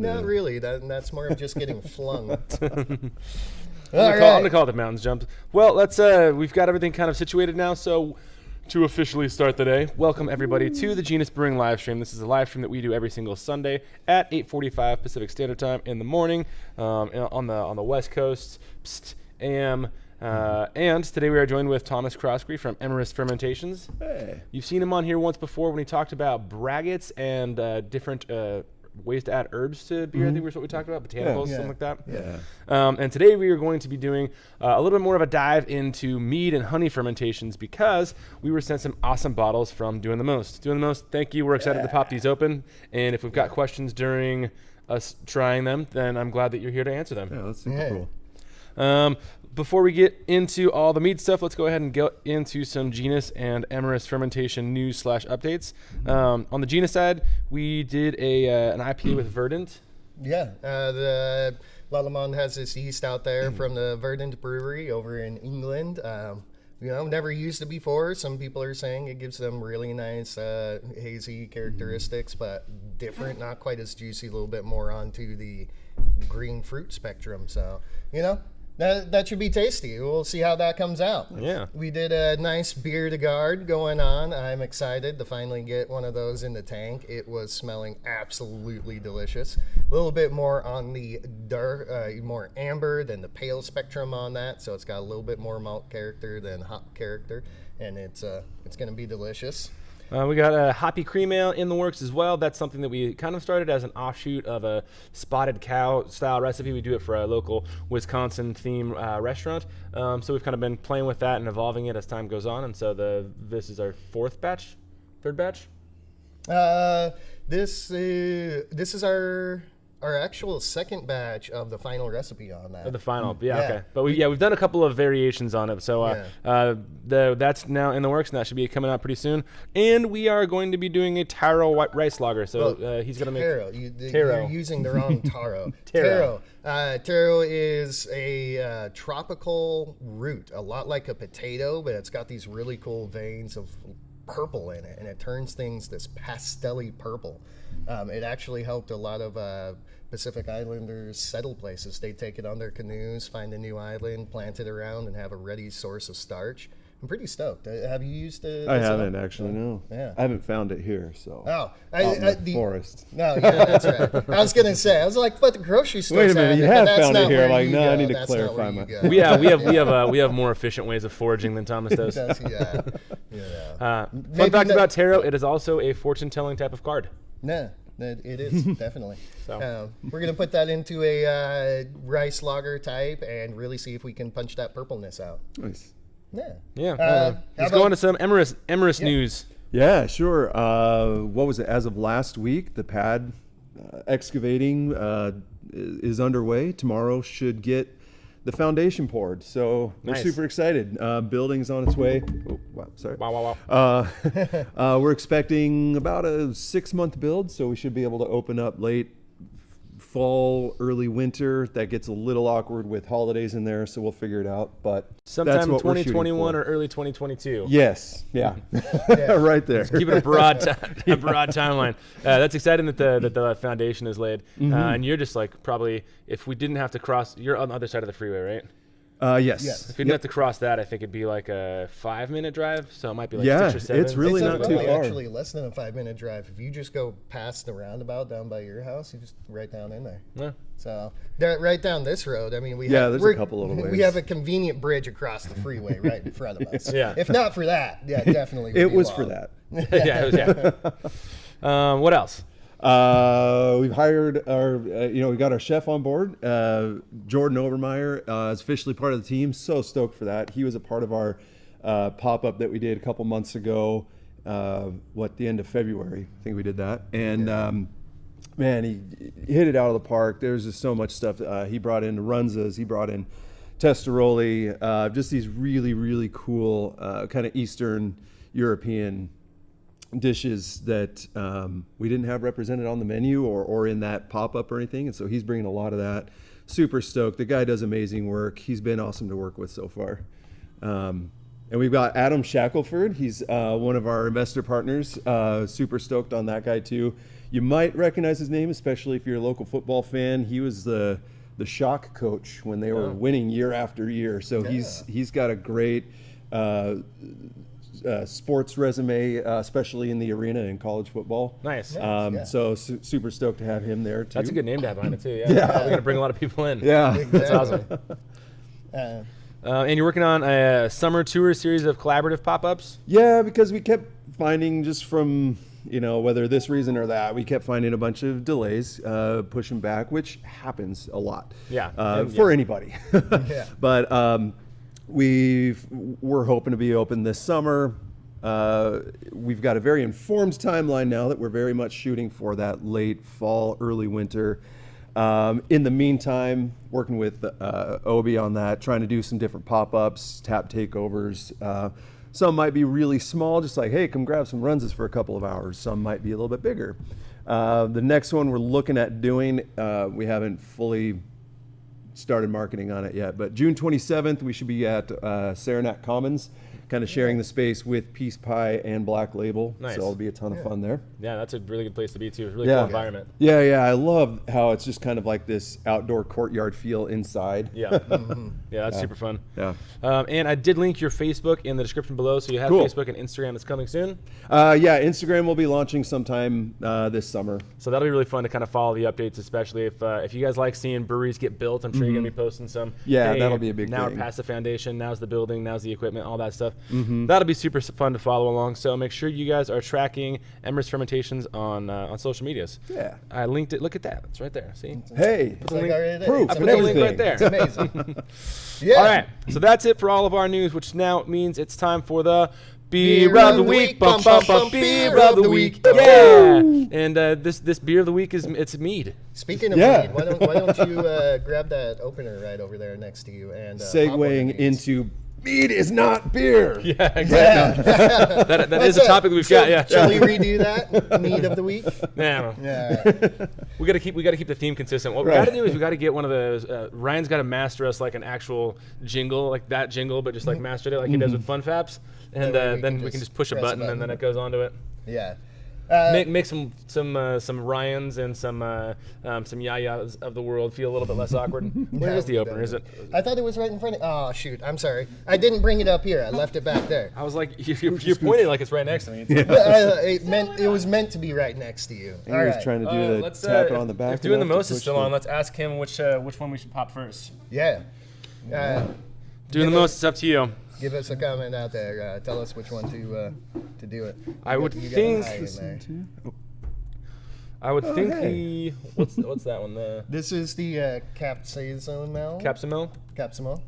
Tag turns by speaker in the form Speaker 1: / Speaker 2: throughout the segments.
Speaker 1: Not really. That's more of just getting flung.
Speaker 2: I'm gonna call it the mountains jump. Well, let's. We've got everything kind of situated now, so to officially start the day, welcome everybody to the Genus Brewing live stream. This is a live stream that we do every single Sunday at 8:45 Pacific Standard Time in the morning on the West Coast, AM. And today we are joined with Thomas Croskery from Emrys Fermentations.
Speaker 3: Hey.
Speaker 2: You've seen him on here once before when he talked about braggots and different ways to add herbs to beer. I think was what we talked about, botanicals, something like that.
Speaker 3: Yeah.
Speaker 2: And today we are going to be doing a little bit more of a dive into mead and honey fermentations because we were sent some awesome bottles from Doing the Most. Doing the Most, thank you. We're excited to pop these open. And if we've got questions during us trying them, then I'm glad that you're here to answer them.
Speaker 3: Yeah, that's super cool.
Speaker 2: Before we get into all the mead stuff, let's go ahead and get into some Genus and Emrys fermentation news / updates. On the Genus side, we did an IPA with Verdant.
Speaker 1: Yeah, the Lalamond has this yeast out there from the Verdant Brewery over in England. Never used it before. Some people are saying it gives them really nice hazy characteristics, but different, not quite as juicy, a little bit more onto the green fruit spectrum. So, that should be tasty. We'll see how that comes out.
Speaker 2: Yeah.
Speaker 1: We did a nice beer de garde going on. I'm excited to finally get one of those in the tank. It was smelling absolutely delicious. A little bit more on the dark, more amber than the pale spectrum on that. So it's got a little bit more malt character than hop character, and it's going to be delicious.
Speaker 2: We got a Hoppy Cream Ale in the works as well. That's something that we kind of started as an offshoot of a spotted cow style recipe. We do it for a local Wisconsin theme restaurant. So we've kind of been playing with that and evolving it as time goes on. And so this is our third batch.
Speaker 1: This is our actual second batch of the final recipe on that.
Speaker 2: The final, okay. But we've done a couple of variations on it. So that's now in the works, and that should be coming out pretty soon. And we are going to be doing a taro rice lager. So he's going to make
Speaker 1: taro. You're using the wrong taro.
Speaker 2: Taro.
Speaker 1: Taro is a tropical root, a lot like a potato, but it's got these really cool veins of purple in it, and it turns things this pastel-y purple. It actually helped a lot of Pacific Islanders settle places. They take it on their canoes, find a new island, plant it around, and have a ready source of starch. I'm pretty stoked. Have you used it?
Speaker 3: I haven't actually, no.
Speaker 1: Yeah.
Speaker 3: I haven't found it here, so.
Speaker 1: Oh,
Speaker 3: the forest.
Speaker 1: No, yeah, that's right. I was gonna say, I was like, but the grocery store.
Speaker 3: Wait a minute, you have found it here. Like, no, I need to clarify my.
Speaker 2: We have more efficient ways of foraging than Thomas does. Fun fact about taro: it is also a fortune-telling type of card.
Speaker 1: Yeah. It is, definitely. So we're going to put that into a rice lager type and really see if we can punch that purpleness out.
Speaker 3: Nice.
Speaker 1: Yeah.
Speaker 2: Let's go on to some Emrys news.
Speaker 3: Yeah, sure. What was it? As of last week, the pad excavating is underway. Tomorrow should get the foundation poured. So we're super excited. Building's on its way. Oh, wow, sorry.
Speaker 2: Wow.
Speaker 3: We're expecting about a 6-month build, so we should be able to open up late fall, early winter. That gets a little awkward with holidays in there, so we'll figure it out. But
Speaker 2: sometime in 2021 or early 2022.
Speaker 3: Yes. Yeah. Right there.
Speaker 2: Just keep it a broad timeline. That's exciting that the foundation is laid. And you're just like probably, if we didn't have to cross, you're on the other side of the freeway, right?
Speaker 3: Yes.
Speaker 2: If we didn't have to cross that, I think it'd be like a 5-minute drive. So it might be like 6 or 7.
Speaker 3: It's really not too far.
Speaker 1: Actually, less than a 5-minute drive. If you just go past the roundabout down by your house, you just right down in there.
Speaker 2: Yeah.
Speaker 1: So right down this road. I mean,
Speaker 3: there's a couple little ways.
Speaker 1: We have a convenient bridge across the freeway right in front of us.
Speaker 2: Yeah.
Speaker 1: If not for that, definitely.
Speaker 3: It was for that.
Speaker 2: What else?
Speaker 3: We've hired we got our chef on board. Jordan Obermeyer is officially part of the team. So stoked for that. He was a part of our pop-up that we did a couple months ago. The end of February, I think we did that. And man, he hit it out of the park. There's just so much stuff. He brought in Runzas. He brought in Testaroli. Just these really, really cool kind of Eastern European dishes that we didn't have represented on the menu or in that pop-up or anything. And so he's bringing a lot of that. Super stoked. The guy does amazing work. He's been awesome to work with so far. And we've got Adam Shackleford. He's one of our investor partners. Super stoked on that guy too. You might recognize his name, especially if you're a local football fan. He was the shock coach when they were winning year after year. So he's got a great sports resume, especially in the arena in college football.
Speaker 2: Nice.
Speaker 3: So super stoked to have him there too.
Speaker 2: That's a good name to have behind it too. Yeah. Probably gonna bring a lot of people in.
Speaker 3: Yeah.
Speaker 2: That's awesome. And you're working on a summer tour series of collaborative pop-ups?
Speaker 3: Yeah, because we kept finding just from, whether this reason or that, we kept finding a bunch of delays, pushing back, which happens a lot. For anybody. But we're hoping to be open this summer. We've got a very informed timeline now that we're very much shooting for that late fall, early winter. In the meantime, working with Obi on that, trying to do some different pop-ups, tap takeovers. Some might be really small, just like, hey, come grab some Runzas for a couple of hours. Some might be a little bit bigger. The next one we're looking at doing, we haven't fully started marketing on it yet, but June 27th, we should be at Saranac Commons, kind of sharing the space with Peace Pie and Black Label.
Speaker 2: Nice.
Speaker 3: So it'll be a ton of fun there.
Speaker 2: Yeah, that's a really good place to be too. It's a really cool environment.
Speaker 3: Yeah, I love how it's just kind of like this outdoor courtyard feel inside.
Speaker 2: Yeah, yeah, that's super fun.
Speaker 3: Yeah.
Speaker 2: And I did link your Facebook in the description below, so you have Facebook and Instagram that's coming soon.
Speaker 3: Instagram will be launching sometime this summer.
Speaker 2: So that'll be really fun to kind of follow the updates, especially if you guys like seeing breweries get built. I'm sure you're gonna be posting some.
Speaker 3: Yeah, that'll be a big
Speaker 2: now
Speaker 3: thing.
Speaker 2: Now we're past the foundation. Now's the building. Now's the equipment. All that stuff. That'll be super fun to follow along. So make sure you guys are tracking Emrys Fermentations on social medias.
Speaker 3: Yeah.
Speaker 2: I linked it. Look at that. It's right there. See?
Speaker 3: Hey,
Speaker 1: Proof.
Speaker 2: I put the link right there.
Speaker 1: It's amazing. Yeah.
Speaker 2: All right. So that's it for all of our news, which now means it's time for the Beer of the Week. Bum, bum, bum, Beer of the Week. Yeah. And this Beer of the Week it's mead.
Speaker 1: Speaking of mead, why don't you grab that opener right over there next to you and
Speaker 3: segueing into mead is not beer.
Speaker 2: Yeah, exactly. That is a topic we've got. Yeah.
Speaker 1: Shall we redo that? Mead of the week.
Speaker 2: Yeah. We gotta keep the theme consistent. What we gotta do is we gotta get one of those. Ryan's gotta master us like an actual jingle, like that jingle, but just like mastered it like he does with Fun Faps, and then we can just push a button and then it goes onto it.
Speaker 1: Yeah.
Speaker 2: Make some Ryans and some Yayas of the world feel a little bit less awkward. Where is the opener? Is it?
Speaker 1: I thought it was right in front of. Oh shoot! I'm sorry. I didn't bring it up here. I left it back there.
Speaker 2: I was like, you're pointing like it's right next to me.
Speaker 1: It was meant to be right next to you.
Speaker 3: He was trying to do the tap it on the back.
Speaker 2: If doing the most is still on, let's ask him which one we should pop first.
Speaker 1: Yeah.
Speaker 2: Doing the most is up to you.
Speaker 1: Give us a comment out there. Tell us which one to do it.
Speaker 2: I would think. What's that one?
Speaker 1: This is the Capsaicin. Capsamel.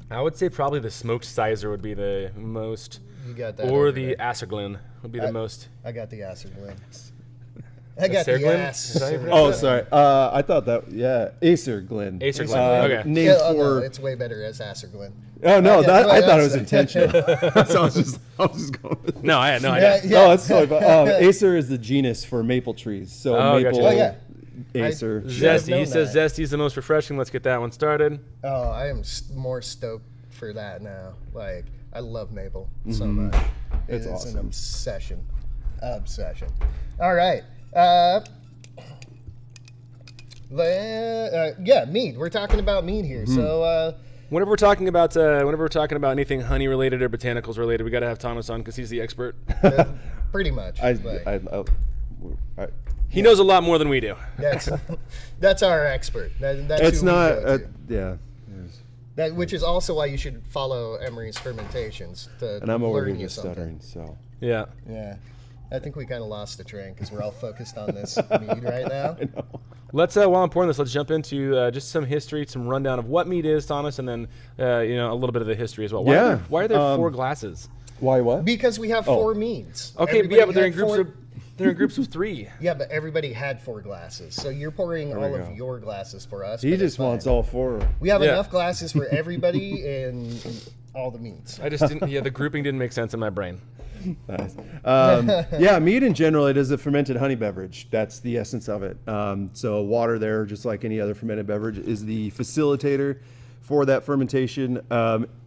Speaker 2: I would say probably the smoked sizer would be the most.
Speaker 1: You got that.
Speaker 2: Or the Acerglyn would be the most.
Speaker 1: I got the Acerglyn. I got the ass.
Speaker 3: Oh, sorry. I thought that. Yeah, Acerglyn.
Speaker 2: Acerglyn. Okay.
Speaker 3: Named
Speaker 1: for.
Speaker 3: for.
Speaker 1: It's way better as Acerglyn.
Speaker 3: Oh no, I thought it was intentional. So I was just going.
Speaker 2: No, I had no idea.
Speaker 3: No, that's totally. Acer is the genus for maple trees. So maple.
Speaker 2: Gotcha.
Speaker 3: Acer.
Speaker 2: Zesty. He says Zesty is the most refreshing. Let's get that one started.
Speaker 1: Oh, I am more stoked for that now. Like, I love maple so much.
Speaker 3: It's
Speaker 1: awesome. It's an obsession. All right. Mead. We're talking about mead here. So
Speaker 2: whenever we're talking about anything honey related or botanicals related, we got to have Thomas on because he's the expert.
Speaker 1: Pretty much.
Speaker 2: He knows a lot more than we do.
Speaker 1: That's our expert.
Speaker 3: It's not. Yeah.
Speaker 1: Which is also why you should follow Emrys Fermentations to
Speaker 3: and I'm over
Speaker 1: learn
Speaker 3: here
Speaker 1: you something.
Speaker 3: stuttering. So.
Speaker 2: Yeah.
Speaker 1: Yeah. I think we kind of lost the train because we're all focused on this mead right now.
Speaker 3: I know.
Speaker 2: Let's while I'm pouring this, let's jump into just some history, some rundown of what mead is, Thomas, and then a little bit of the history as well. Why are there 4 glasses?
Speaker 3: Why what?
Speaker 1: Because we have 4 meads.
Speaker 2: Okay, but they're in groups. They're in groups of 3.
Speaker 1: Yeah, but everybody had 4 glasses, so you're pouring all of your glasses for us.
Speaker 3: He just wants all 4.
Speaker 1: We have enough glasses for everybody and all the meads.
Speaker 2: I just didn't. Yeah, the grouping didn't make sense in my brain.
Speaker 3: Nice. Mead in general, it is a fermented honey beverage. That's the essence of it. So water there, just like any other fermented beverage, is the facilitator for that fermentation.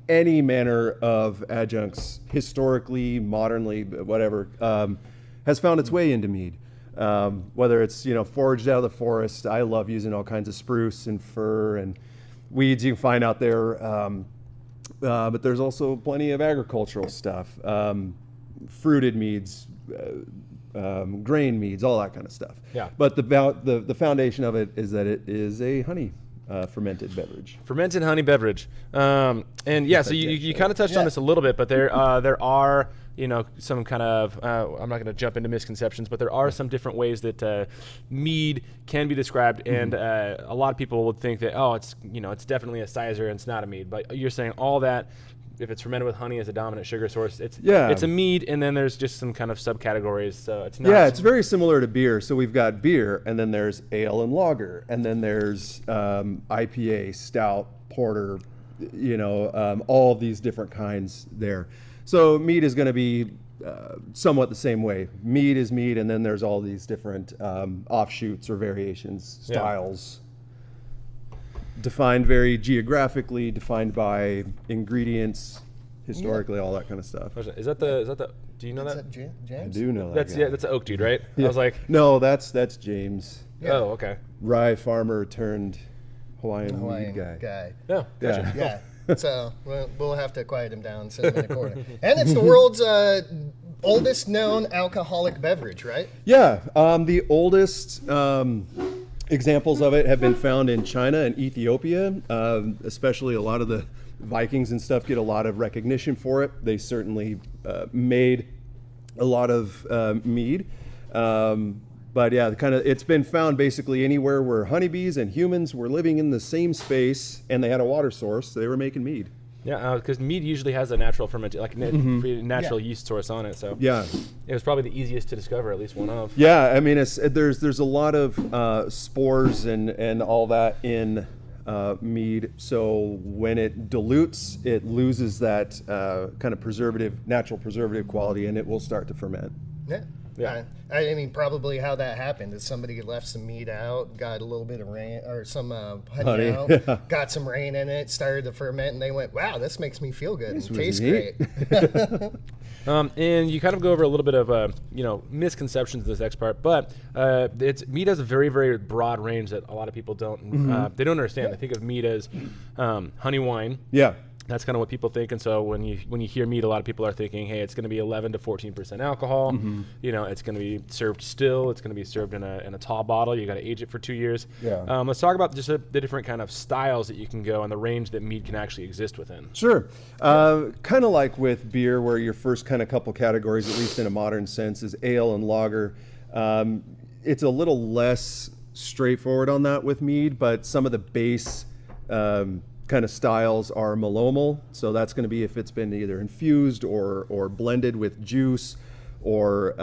Speaker 3: Any manner of adjuncts, historically, modernly, whatever, has found its way into mead. Whether it's, foraged out of the forest. I love using all kinds of spruce and fir and weeds you can find out there. But there's also plenty of agricultural stuff, fruited meads, grain meads, all that kind of stuff.
Speaker 2: Yeah.
Speaker 3: But the foundation of it is that it is a honey fermented beverage.
Speaker 2: Fermented honey beverage. And yeah, so you kind of touched on this a little bit, but there are, some kind of, I'm not going to jump into misconceptions, but there are some different ways that mead can be described. And a lot of people would think that, it's definitely a sizer and it's not a mead. But you're saying all that, if it's fermented with honey as a dominant sugar source, it's a mead, and then there's just some kind of subcategories. So it's not.
Speaker 3: Yeah, it's very similar to beer. So we've got beer, and then there's ale and lager, and then there's IPA, stout, porter, all of these different kinds there. So mead is going to be somewhat the same way. Mead is mead, and then there's all these different offshoots or variations, styles. Defined very geographically, defined by ingredients, historically, all that kind of stuff.
Speaker 2: Is that the? Do you know that?
Speaker 1: James?
Speaker 3: I do know that.
Speaker 2: That's an oak dude, right?
Speaker 3: Yeah.
Speaker 2: I was like,
Speaker 3: no, that's James.
Speaker 1: Yeah.
Speaker 2: Oh, okay.
Speaker 3: Rye farmer turned Hawaiian mead guy.
Speaker 2: No, gotcha.
Speaker 1: Yeah. So we'll have to quiet him down, sit him in a corner. And it's the world's oldest known alcoholic beverage, right?
Speaker 3: Yeah. The oldest examples of it have been found in China and Ethiopia, especially a lot of the Vikings and stuff get a lot of recognition for it. They certainly made a lot of mead. But yeah, it's been found basically anywhere where honeybees and humans were living in the same space and they had a water source, they were making mead.
Speaker 2: Yeah, because mead usually has a natural natural yeast source on it. So
Speaker 3: yeah,
Speaker 2: it was probably the easiest to discover, at least one of.
Speaker 3: Yeah, I mean, there's a lot of spores and all that in mead. So when it dilutes, it loses that kind of natural preservative quality, and it will start to ferment.
Speaker 1: Yeah.
Speaker 2: Yeah.
Speaker 1: I mean, probably how that happened is somebody left some mead out, got a little bit of rain or some honey out, got some rain in it, started to ferment, and they went, "Wow, this makes me feel good. It tastes great."
Speaker 2: And you kind of go over a little bit of misconceptions in this next part, but mead has a very, very broad range that a lot of people don't they don't understand. They think of mead as honey wine.
Speaker 3: Yeah.
Speaker 2: That's kind of what people think, and so when you hear mead, a lot of people are thinking, hey, it's going to be 11 to 14% alcohol. It's going to be served still. It's going to be served in a tall bottle. You got to age it for 2 years.
Speaker 3: Yeah.
Speaker 2: Let's talk about just the different kind of styles that you can go and the range that mead can actually exist within.
Speaker 3: Sure. Kind of like with beer, where your first kind of couple categories, at least in a modern sense, is ale and lager. It's a little less straightforward on that with mead, but some of the base kind of styles are malomal, so that's going to be if it's been either infused or blended with juice or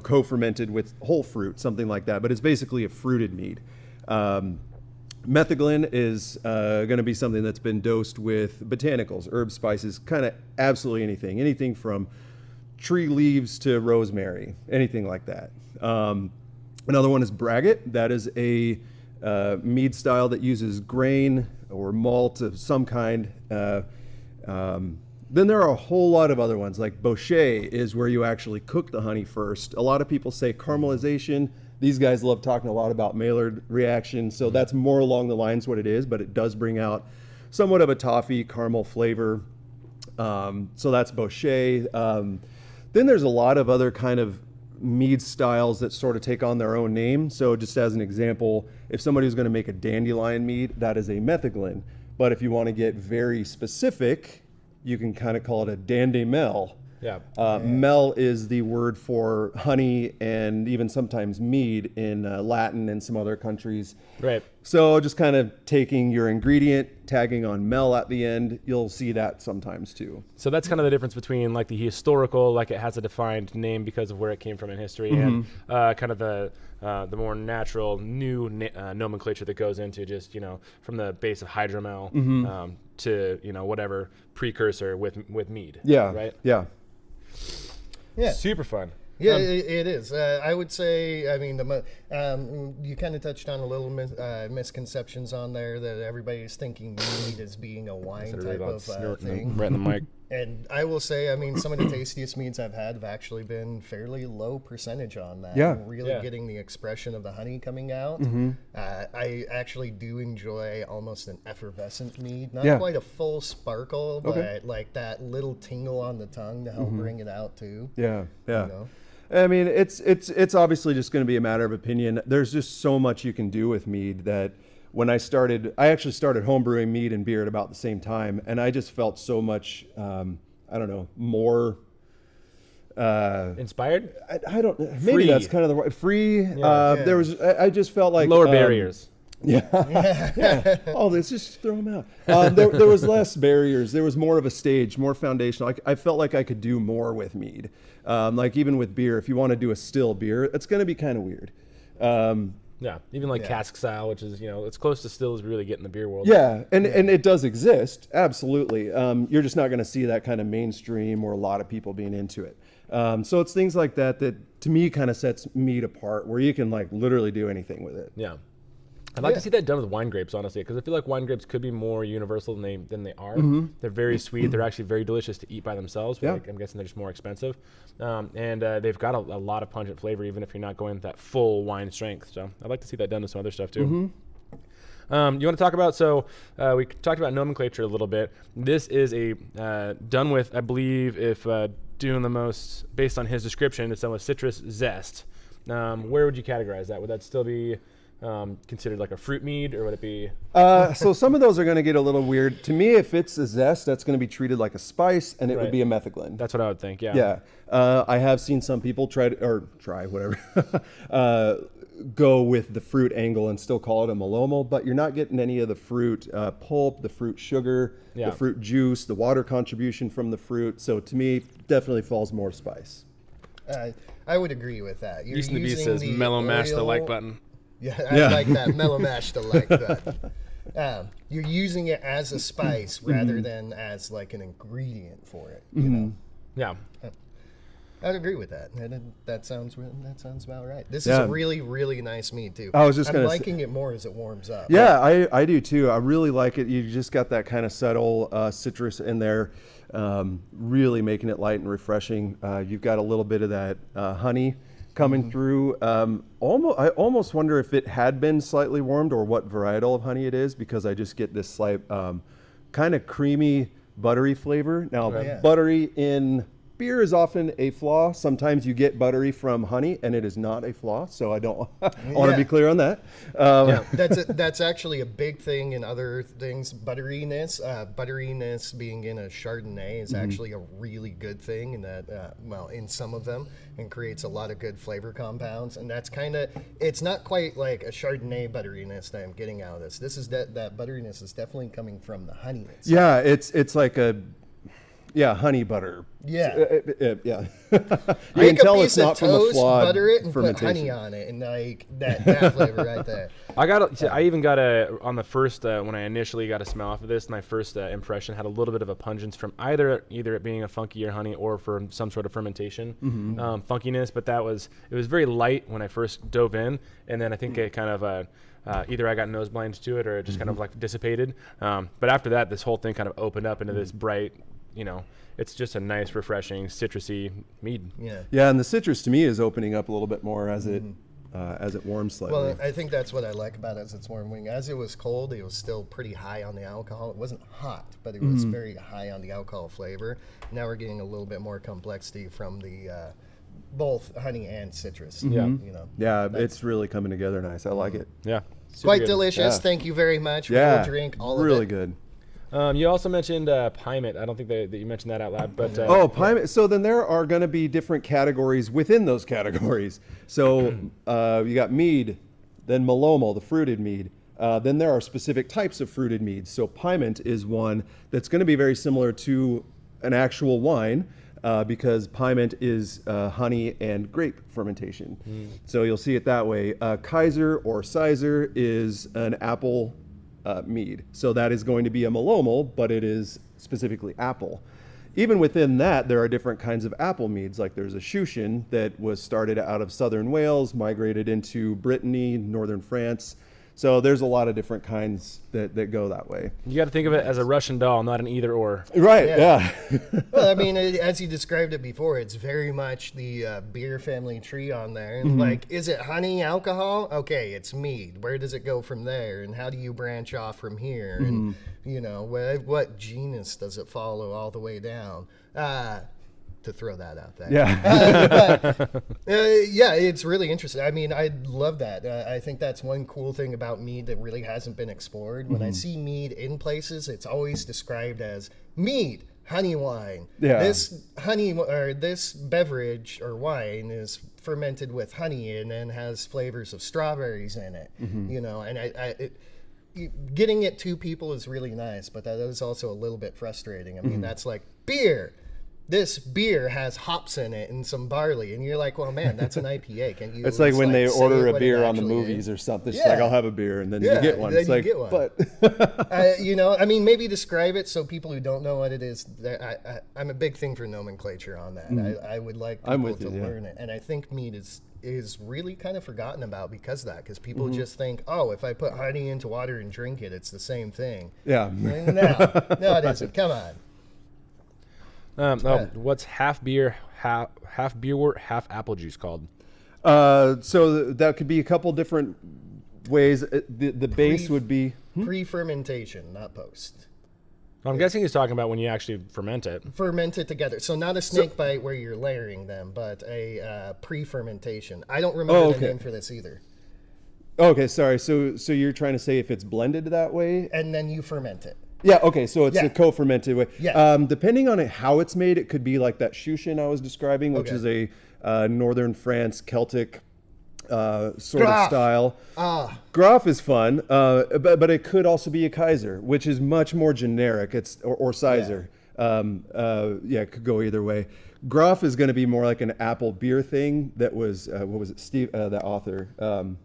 Speaker 3: co-fermented with whole fruit, something like that. But it's basically a fruited mead. Metheglin is going to be something that's been dosed with botanicals, herbs, spices, kind of absolutely anything from tree leaves to rosemary, anything like that. Another one is braggot. That is a mead style that uses grain or malt of some kind. Then there are a whole lot of other ones, like bochet is where you actually cook the honey first. A lot of people say caramelization. These guys love talking a lot about Maillard reaction, so that's more along the lines what it is, but it does bring out somewhat of a toffee caramel flavor. So that's bochet. Then there's a lot of other kind of mead styles that sort of take on their own name. So just as an example, if somebody was going to make a dandelion mead, that is a metheglin. But if you want to get very specific, you can kind of call it a dandemel.
Speaker 2: Yeah.
Speaker 3: Mel is the word for honey and even sometimes mead in Latin and some other countries.
Speaker 2: Right.
Speaker 3: So just kind of taking your ingredient, tagging on mel at the end, you'll see that sometimes too.
Speaker 2: So that's kind of the difference between like the historical, like it has a defined name because of where it came from in history, and kind of the more natural new nomenclature that goes into just, from the base of hydromel to, whatever precursor with mead.
Speaker 3: Yeah.
Speaker 2: Right?
Speaker 3: Yeah.
Speaker 1: Yeah.
Speaker 2: Super fun.
Speaker 1: Yeah, it is. I would say, you kind of touched on a little misconceptions on there that everybody's thinking mead as being a wine type of thing.
Speaker 2: Right in the mic.
Speaker 1: And I will say, I mean, some of the tastiest meads I've had have actually been fairly low percentage on that.
Speaker 3: Yeah.
Speaker 1: And really getting the expression of the honey coming out. I actually do enjoy almost an effervescent mead. Not quite a full sparkle, but like that little tingle on the tongue to help bring it out too.
Speaker 3: Yeah, yeah.
Speaker 1: You know?
Speaker 3: I mean, it's obviously just going to be a matter of opinion. There's just so much you can do with mead that when I actually started homebrewing mead and beer at about the same time, and I just felt so much, I don't know, more
Speaker 2: Inspired?
Speaker 3: I don't. Maybe
Speaker 2: Free.
Speaker 3: that's kind of the right free. There was. I just felt like
Speaker 2: Lower barriers.
Speaker 3: Yeah. Oh, let's just throw them out. There was less barriers. There was more of a stage, more foundational. I felt like I could do more with mead. Like even with beer, if you want to do a still beer, it's going to be kind of weird.
Speaker 2: Yeah, even like cask style, which is, it's close to still as we really get in the beer world.
Speaker 3: Yeah, and it does exist, absolutely. You're just not going to see that kind of mainstream or a lot of people being into it. So it's things like that to me kind of sets mead apart, where you can like literally do anything with it.
Speaker 2: Yeah. I'd like to see that done with wine grapes, honestly, because I feel like wine grapes could be more universal than they are. They're very sweet. They're actually very delicious to eat by themselves. But I'm guessing they're just more expensive. And they've got a lot of pungent flavor, even if you're not going that full wine strength. So I'd like to see that done with some other stuff, too. You want to talk about, we talked about nomenclature a little bit. This is a done with, I believe, if doing the most, based on his description, it's done with citrus zest. Where would you categorize that? Would that still be considered like a fruit mead, or would it be?
Speaker 3: So some of those are going to get a little weird. To me, if it's a zest, that's going to be treated like a spice, and it would be a metheglin.
Speaker 2: That's what I would think, yeah.
Speaker 3: Yeah. I have seen some people try whatever, go with the fruit angle and still call it a malomo, but you're not getting any of the fruit pulp, the fruit sugar, the fruit juice, the water contribution from the fruit. So to me, definitely falls more spice.
Speaker 1: I would agree with that. You're
Speaker 2: Yeast in the Beast
Speaker 1: using
Speaker 2: says
Speaker 1: the
Speaker 2: mellow mash the
Speaker 1: oil-
Speaker 2: like button.
Speaker 1: Yeah, I like that. Mellow mash to like that. You're using it as a spice rather than as like an ingredient for it. You know?
Speaker 2: Yeah.
Speaker 1: I'd agree with that. That sounds about right. This is a really, really nice mead too.
Speaker 3: I was just
Speaker 1: I'm
Speaker 3: gonna
Speaker 1: liking it more as it warms up.
Speaker 3: Yeah, I do too. I really like it. You just got that kind of subtle citrus in there, really making it light and refreshing. You've got a little bit of that honey coming through. I almost wonder if it had been slightly warmed or what varietal of honey it is, because I just get this slight kind of creamy, buttery flavor. Now, buttery in beer is often a flaw. Sometimes you get buttery from honey, and it is not a flaw. So I don't want to be clear on that.
Speaker 1: That's actually a big thing in other things. Butteriness being in a Chardonnay is actually a really good thing, and that in some of them, and creates a lot of good flavor compounds. And that's it's not quite like a Chardonnay butteriness that I'm getting out of this. This is that butteriness is definitely coming from the honey itself.
Speaker 3: Yeah, it's like a honey butter.
Speaker 1: Yeah.
Speaker 3: You can tell it's not from a flawed
Speaker 1: butter it, and
Speaker 3: fermentation.
Speaker 1: put honey on it, and like that flavor right there.
Speaker 2: I even got on the first, when I initially got a smell off of this, my first impression had a little bit of a pungence from either it being a funkier honey or from some sort of fermentation funkiness, but it was very light when I first dove in, and then I think it kind of, either I got nose blinds to it or it just kind of like dissipated. But after that, this whole thing kind of opened up into this bright, it's just a nice, refreshing, citrusy mead.
Speaker 3: Yeah, and the citrus to me is opening up a little bit more as it warms slightly.
Speaker 1: Well, I think that's what I like about it as it's warming. As it was cold, it was still pretty high on the alcohol. It wasn't hot, but it was very high on the alcohol flavor. Now we're getting a little bit more complexity from the both honey and citrus.
Speaker 3: Yeah, it's really coming together nice. I like it.
Speaker 2: Yeah.
Speaker 1: Quite
Speaker 2: good.
Speaker 1: delicious.
Speaker 3: Yeah.
Speaker 1: Thank you very much.
Speaker 3: Yeah,
Speaker 1: We'll drink all of it.
Speaker 3: really good.
Speaker 2: You also mentioned Piment. I don't think that you mentioned that out loud, but
Speaker 3: Piment. So then there are going to be different categories within those categories. So you got mead, then Malomo, the fruited mead. Then there are specific types of fruited meads. So Piment is one that's going to be very similar to an actual wine, because Piment is honey and grape fermentation. So you'll see it that way. Kaiser or Sizer is an apple mead. So that is going to be a Malomo, but it is specifically apple. Even within that, there are different kinds of apple meads. Like there's a Shushan that was started out of southern Wales, migrated into Brittany, northern France. So there's a lot of different kinds that go that way.
Speaker 2: You got to think of it as a Russian doll, not an either or.
Speaker 3: Right, yeah.
Speaker 1: Well, I mean, as you described it before, it's very much the beer family tree on there. And like, is it honey alcohol? Okay, it's mead. Where does it go from there? And how do you branch off from here? And, you know, what genus does it follow all the way down? To throw that out there.
Speaker 3: Yeah.
Speaker 1: Yeah, it's really interesting. I mean, I love that. I think that's one cool thing about mead that really hasn't been explored. When I see mead in places, it's always described as mead, honey wine.
Speaker 3: Yeah.
Speaker 1: This honey or this beverage or wine is fermented with honey and then has flavors of strawberries in it. You know, and getting it to people is really nice, but that is also a little bit frustrating. I mean, that's like beer. This beer has hops in it and some barley, and you're like, well, man, that's an IPA. Can't you?
Speaker 3: It's like when they
Speaker 1: say
Speaker 3: order a
Speaker 1: what it
Speaker 3: beer on the
Speaker 1: actually
Speaker 3: movies
Speaker 1: is?
Speaker 3: or something. It's
Speaker 1: Yeah.
Speaker 3: like, I'll have a beer, and then
Speaker 1: Yeah,
Speaker 3: you get one.
Speaker 1: then
Speaker 3: It's
Speaker 1: you
Speaker 3: like,
Speaker 1: get one.
Speaker 3: but
Speaker 1: You know, I mean, maybe describe it so people who don't know what it is. I'm a big thing for nomenclature on that. I would like
Speaker 3: I'm
Speaker 1: people
Speaker 3: with
Speaker 1: to
Speaker 3: you, yeah.
Speaker 1: learn it, and I think mead is really kind of forgotten about because of that. Because people just think, oh, if I put honey into water and drink it, it's the same thing.
Speaker 3: yeah.
Speaker 1: No, it isn't. Come on.
Speaker 2: What's half beer, half beerwort, half apple juice called?
Speaker 3: So that could be a couple different ways. The base would be
Speaker 1: Pre-fermentation, not post.
Speaker 2: I'm guessing he's talking about when you actually ferment it.
Speaker 1: Ferment it together. So not a snake bite where you're layering them, but a pre-fermentation. I don't remember the name for this either.
Speaker 3: okay. Sorry. So you're trying to say if it's blended that way?
Speaker 1: And then you ferment it.
Speaker 3: Yeah. Okay. So it's
Speaker 1: Yeah.
Speaker 3: a co-fermented way.
Speaker 1: Yeah.
Speaker 3: Depending on how it's made, it could be like that Shushin I was describing, which is a northern France Celtic sort of style. Graf is fun, but it could also be a Kaiser, which is much more generic. It's or Sizer. It could go either way. Graf is going to be more like an apple beer thing. That was what was it? Steve, the author,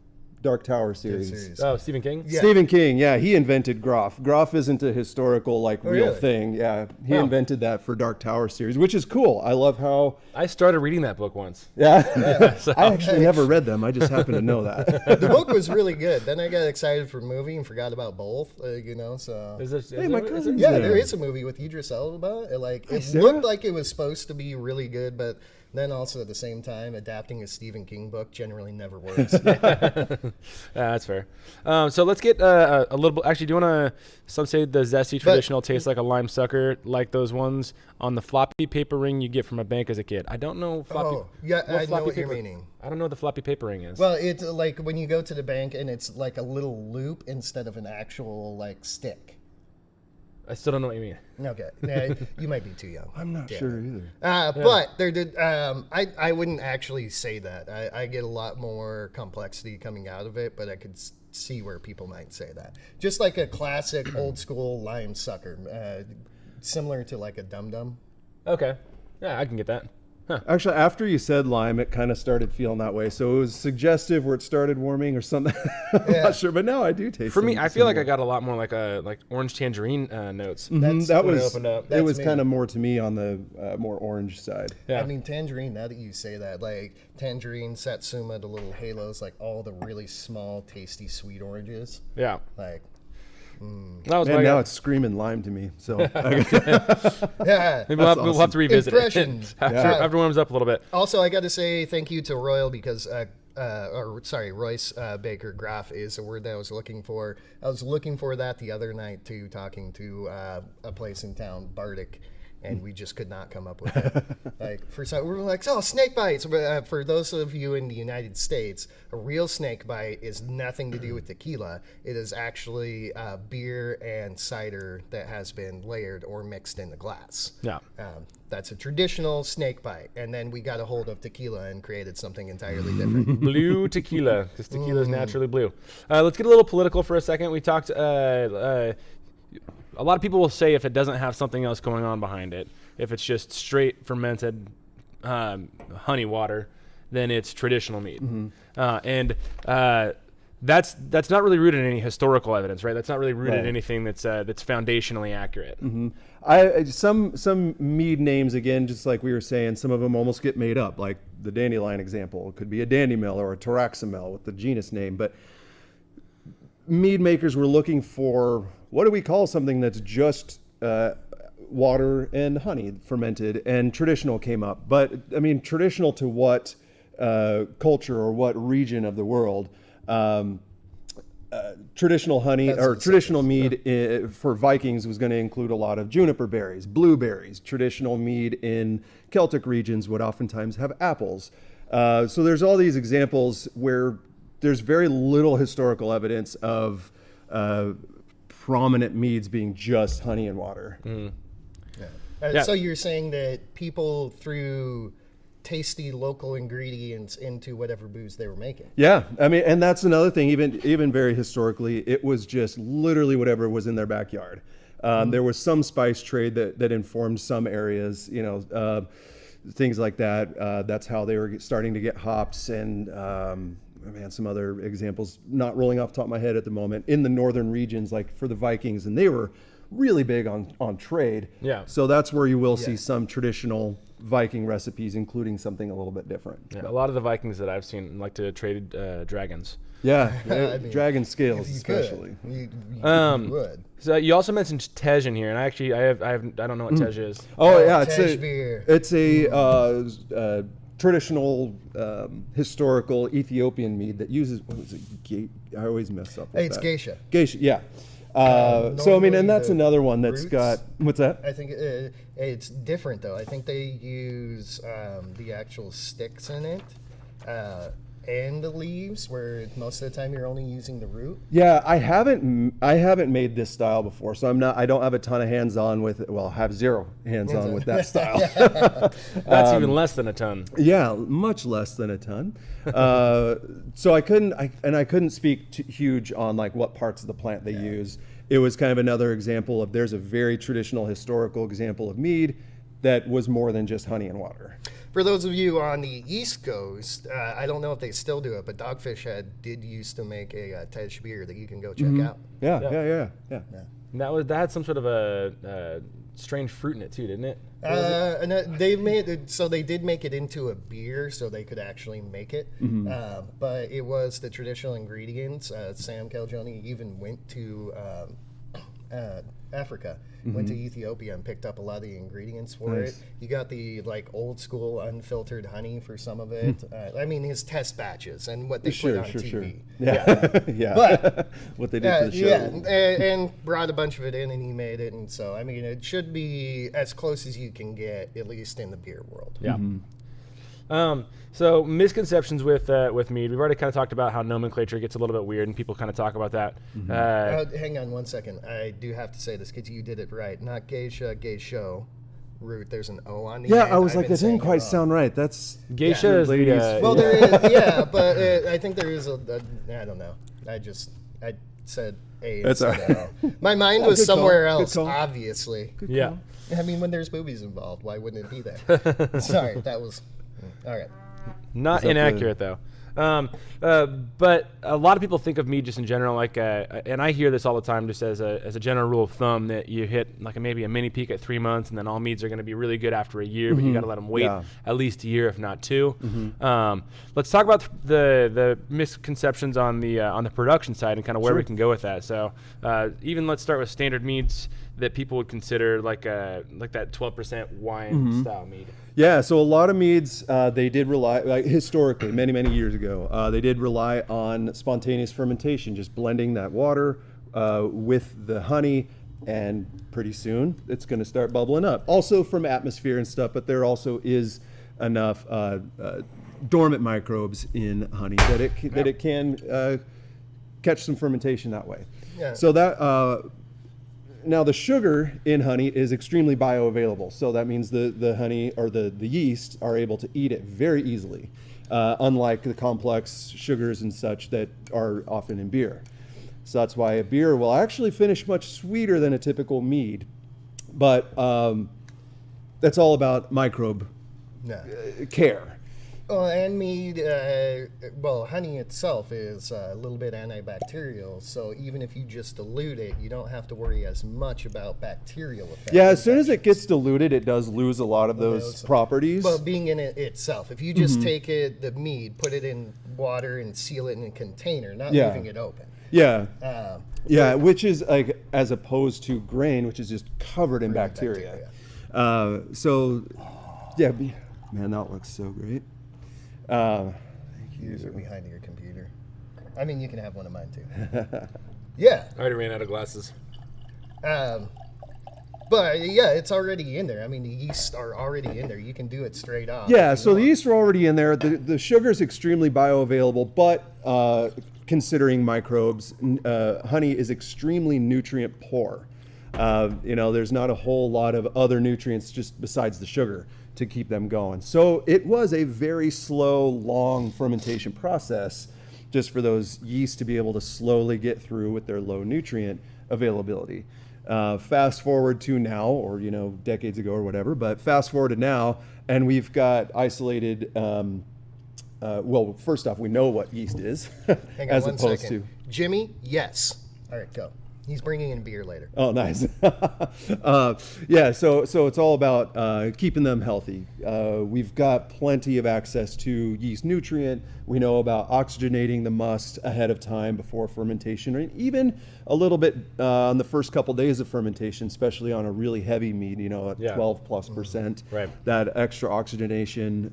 Speaker 3: Dark Tower series.
Speaker 2: Oh, Stephen King?
Speaker 1: Yeah.
Speaker 3: Stephen King, yeah, he invented Graf. Graf isn't a historical, real
Speaker 1: really?
Speaker 3: thing. Yeah, he invented that for Dark Tower series, which is cool. I love how.
Speaker 2: I started reading that book once.
Speaker 3: Yeah, I actually never read them. I just happen to know that.
Speaker 1: The book was really good. Then I got excited for the movie and forgot about both. You know, so
Speaker 3: My cousin's
Speaker 1: yeah,
Speaker 3: there.
Speaker 1: there is a movie with Idris Elba. It
Speaker 3: Sarah.
Speaker 1: looked like it was supposed to be really good, but then also at the same time, adapting a Stephen King book generally never works.
Speaker 2: That's fair. So let's get a little bit. Actually, do you want to? Some say the zesty traditional tastes like a lime sucker, like those ones on the floppy paper ring you get from a bank as a kid. I don't know.
Speaker 1: Oh, yeah, I know what you're meaning.
Speaker 2: I don't know what the floppy paper ring is.
Speaker 1: Well, it's like when you go to the bank and it's like a little loop instead of an actual like stick.
Speaker 2: I still don't know what you mean.
Speaker 1: Okay, yeah, you might be too young.
Speaker 3: I'm not sure either.
Speaker 1: But there did. I wouldn't actually say that. I get a lot more complexity coming out of it, but I could see where people might say that. Just like a classic old school lime sucker, similar to like a Dum Dum.
Speaker 2: Okay. Yeah, I can get that. Huh.
Speaker 3: Actually, after you said lime, it kind of started feeling that way. So it was suggestive where it started warming or something. I'm not sure, but now I do taste.
Speaker 2: For me, I feel like I got a lot more like orange tangerine notes.
Speaker 3: that
Speaker 2: when it
Speaker 3: was
Speaker 2: opened up.
Speaker 3: it
Speaker 1: That's
Speaker 3: was
Speaker 1: me.
Speaker 3: kind of more to me on the more orange side.
Speaker 2: Yeah.
Speaker 1: I mean, tangerine, now that you say that, like tangerine, satsuma, the little halos, like all the really small, tasty, sweet oranges.
Speaker 2: Yeah.
Speaker 1: Like,
Speaker 2: That was
Speaker 3: Man,
Speaker 2: my
Speaker 3: now it's screaming lime to me. So
Speaker 1: yeah.
Speaker 2: Maybe we'll have to revisit
Speaker 1: Impressions.
Speaker 2: it after it warms up a little bit.
Speaker 1: Also, I got to say thank you to Royal because, Royce Baker Graf is a word that I was looking for. I was looking for that the other night too, talking to a place in town, Bardic, and we just could not come up with it. Like we were like, oh, snake bites. But for those of you in the United States, a real snake bite is nothing to do with tequila. It is actually beer and cider that has been layered or mixed in the glass.
Speaker 2: Yeah.
Speaker 1: That's a traditional snake bite. And then we got a hold of tequila and created something entirely different.
Speaker 2: Blue tequila, because tequila is naturally blue. Let's get a little political for a second. We talked. A lot of people will say if it doesn't have something else going on behind it, if it's just straight fermented honey water, then it's traditional mead. And that's not really rooted in any historical evidence, right? That's not really rooted in anything that's foundationally accurate.
Speaker 3: Some mead names, again, just like we were saying, some of them almost get made up. Like the Dandelion example, it could be a Dandy Mill or a Taraxamel with the genus name, but mead makers were looking for, what do we call something that's just water and honey fermented, and traditional came up. But I mean, traditional to what culture or what region of the world? Traditional honey or traditional mead for Vikings was going to include a lot of juniper berries, blueberries. Traditional mead in Celtic regions would oftentimes have apples. So there's all these examples where there's very little historical evidence of prominent meads being just honey and water.
Speaker 1: So you're saying that people threw tasty local ingredients into whatever booze they were making.
Speaker 3: Yeah, I mean, and that's another thing. Even very historically, it was just literally whatever was in their backyard. There was some spice trade that informed some areas, things like that. That's how they were starting to get hops and some other examples not rolling off the top of my head at the moment in the northern regions, like for the Vikings, and they were really big on trade.
Speaker 2: Yeah.
Speaker 3: So that's where you will see some traditional Viking recipes, including something a little bit different.
Speaker 2: Yeah, a lot of the Vikings that I've seen like to trade dragons.
Speaker 3: Yeah, dragon scales especially.
Speaker 1: You would.
Speaker 2: So you also mentioned Tej in here, and I don't know what Tej is.
Speaker 3: Oh yeah,
Speaker 1: Tej beer.
Speaker 3: It's a traditional historical Ethiopian mead that uses, what was it? I always mess up with
Speaker 1: It's
Speaker 3: that.
Speaker 1: geisha.
Speaker 3: Geisha, yeah. So I mean, and that's
Speaker 1: the
Speaker 3: another one that's
Speaker 1: roots,
Speaker 3: got, what's that?
Speaker 1: I think it's different though. I think they use the actual sticks in it and the leaves, where most of the time you're only using the root.
Speaker 3: Yeah, I haven't made this style before, so I don't have a ton of hands-on with it. Well, I have zero hands-on with that style.
Speaker 2: That's even less than a ton.
Speaker 3: Yeah, much less than a ton. So I couldn't speak huge on like what parts of the plant they use. It was kind of another example of, there's a very traditional historical example of mead that was more than just honey and water.
Speaker 1: For those of you on the East Coast, I don't know if they still do it, but Dogfish Head did used to make a Tej beer that you can go check out.
Speaker 3: Yeah.
Speaker 2: And that had some sort of a strange fruit in it too, didn't it?
Speaker 1: And they made it, so they did make it into a beer, so they could actually make it. But it was the traditional ingredients. Sam Calgione even went to Africa, went to Ethiopia and picked up a lot of the ingredients for it. You got the like old school unfiltered honey for some of it. I mean, his test batches and what they put on TV.
Speaker 3: Yeah.
Speaker 1: But
Speaker 3: what they did for the show.
Speaker 1: and brought a bunch of it in, and he made it. And so, I mean, it should be as close as you can get, at least in the beer world.
Speaker 2: Yeah. So misconceptions with mead. We've already kind of talked about how nomenclature gets a little bit weird, and people kind of talk about that.
Speaker 1: Hang on one second. I do have to say this because you did it right. Not geisha, geisho. Root. There's an O on the end.
Speaker 3: Yeah, I was like, that didn't quite sound right. That's
Speaker 2: geisha is
Speaker 3: ladies.
Speaker 1: Well, there is, but I think there is a I don't know. I said A instead of O. My mind was somewhere else, obviously.
Speaker 2: Yeah.
Speaker 1: I mean, when there's boobies involved, why wouldn't it be there? Sorry, that was all right.
Speaker 2: Not inaccurate though. But a lot of people think of mead just in general, like, and I hear this all the time, just as a general rule of thumb, that you hit like maybe a mini peak at 3 months, and then all meads are going to be really good after a year, but you got to let them wait at least a year, if not two. Let's talk about the misconceptions on the production side and kind of where we can go with that. So even let's start with standard meads that people would consider like that 12% wine style mead.
Speaker 3: Yeah, so a lot of meads, they did rely, like historically, many years ago, they did rely on spontaneous fermentation, just blending that water with the honey, and pretty soon it's going to start bubbling up. Also from atmosphere and stuff, but there also is enough dormant microbes in honey that it can catch some fermentation that way. Yeah. So that now the sugar in honey is extremely bioavailable, so that means the honey or the yeast are able to eat it very easily, unlike the complex sugars and such that are often in beer. So that's why a beer will actually finish much sweeter than a typical mead, but that's all about microbe care.
Speaker 1: Well, and mead, honey itself is a little bit antibacterial, so even if you just dilute it, you don't have to worry as much about bacterial effects.
Speaker 3: Yeah, as soon as it gets diluted, it does lose a lot of those properties.
Speaker 1: But being in it itself, if you just take the mead, put it in water and seal it in a container, not leaving it open.
Speaker 3: Yeah.
Speaker 1: Uh,
Speaker 3: Which is like as opposed to grain, which is just covered in bacteria. So, yeah, man, that looks so great.
Speaker 1: Yours are behind your computer. I mean, you can have one of mine too. Yeah.
Speaker 2: I already ran out of glasses.
Speaker 1: But yeah, it's already in there. I mean, the yeasts are already in there. You can do it straight off.
Speaker 3: Yeah, so the yeasts are already in there. The sugar is extremely bioavailable, but considering microbes, honey is extremely nutrient poor. There's not a whole lot of other nutrients just besides the sugar to keep them going. So it was a very slow, long fermentation process just for those yeasts to be able to slowly get through with their low nutrient availability. Fast forward to now, or decades ago or whatever, but fast forward to now, and we've got isolated. Well, first off, we know what yeast is,
Speaker 1: Hang on
Speaker 3: as
Speaker 1: one
Speaker 3: opposed
Speaker 1: second.
Speaker 3: to.
Speaker 1: Jimmy, yes. All right, go. He's bringing in beer later.
Speaker 3: Oh, nice. So it's all about keeping them healthy. We've got plenty of access to yeast nutrient. We know about oxygenating the must ahead of time before fermentation, and even a little bit on the first couple days of fermentation, especially on a really heavy mead, at 12+%.
Speaker 2: Right.
Speaker 3: That extra oxygenation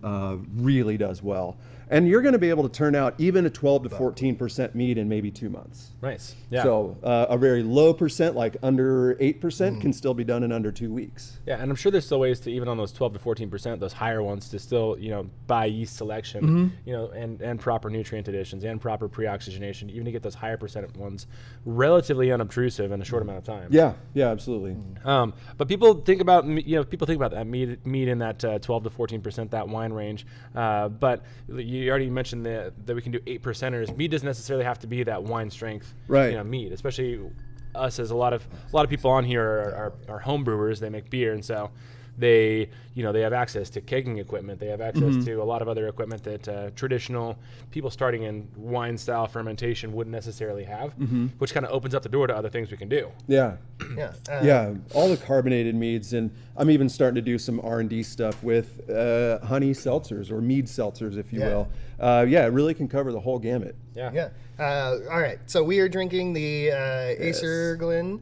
Speaker 3: really does well. And you're going to be able to turn out even a 12 to 14% mead in maybe 2 months.
Speaker 2: Nice. Yeah.
Speaker 3: So a very low percent, like under 8%, can still be done in under 2 weeks.
Speaker 2: Yeah, and I'm sure there's still ways to, even on those 12 to 14%, those higher ones, to still, by yeast selection, and proper nutrient additions and proper pre-oxygenation, even to get those higher percent ones relatively unobtrusive in a short amount of time.
Speaker 3: Yeah, absolutely.
Speaker 2: But people think about, that mead in that 12 to 14%, that wine range. But you already mentioned that we can do 8%ers. Mead doesn't necessarily have to be that wine strength, mead, especially us, as a lot of people on here are home brewers. They make beer, and so they have access to kegging equipment. They have access to a lot of other equipment that traditional people starting in wine style fermentation wouldn't necessarily have, which kind of opens up the door to other things we can do.
Speaker 3: Yeah.
Speaker 1: Yeah.
Speaker 3: All the carbonated meads, and I'm even starting to do some R&D stuff with honey seltzers or mead seltzers, if you will. It really can cover the whole gamut.
Speaker 1: Yeah. All right. So we are drinking the Acerglyn.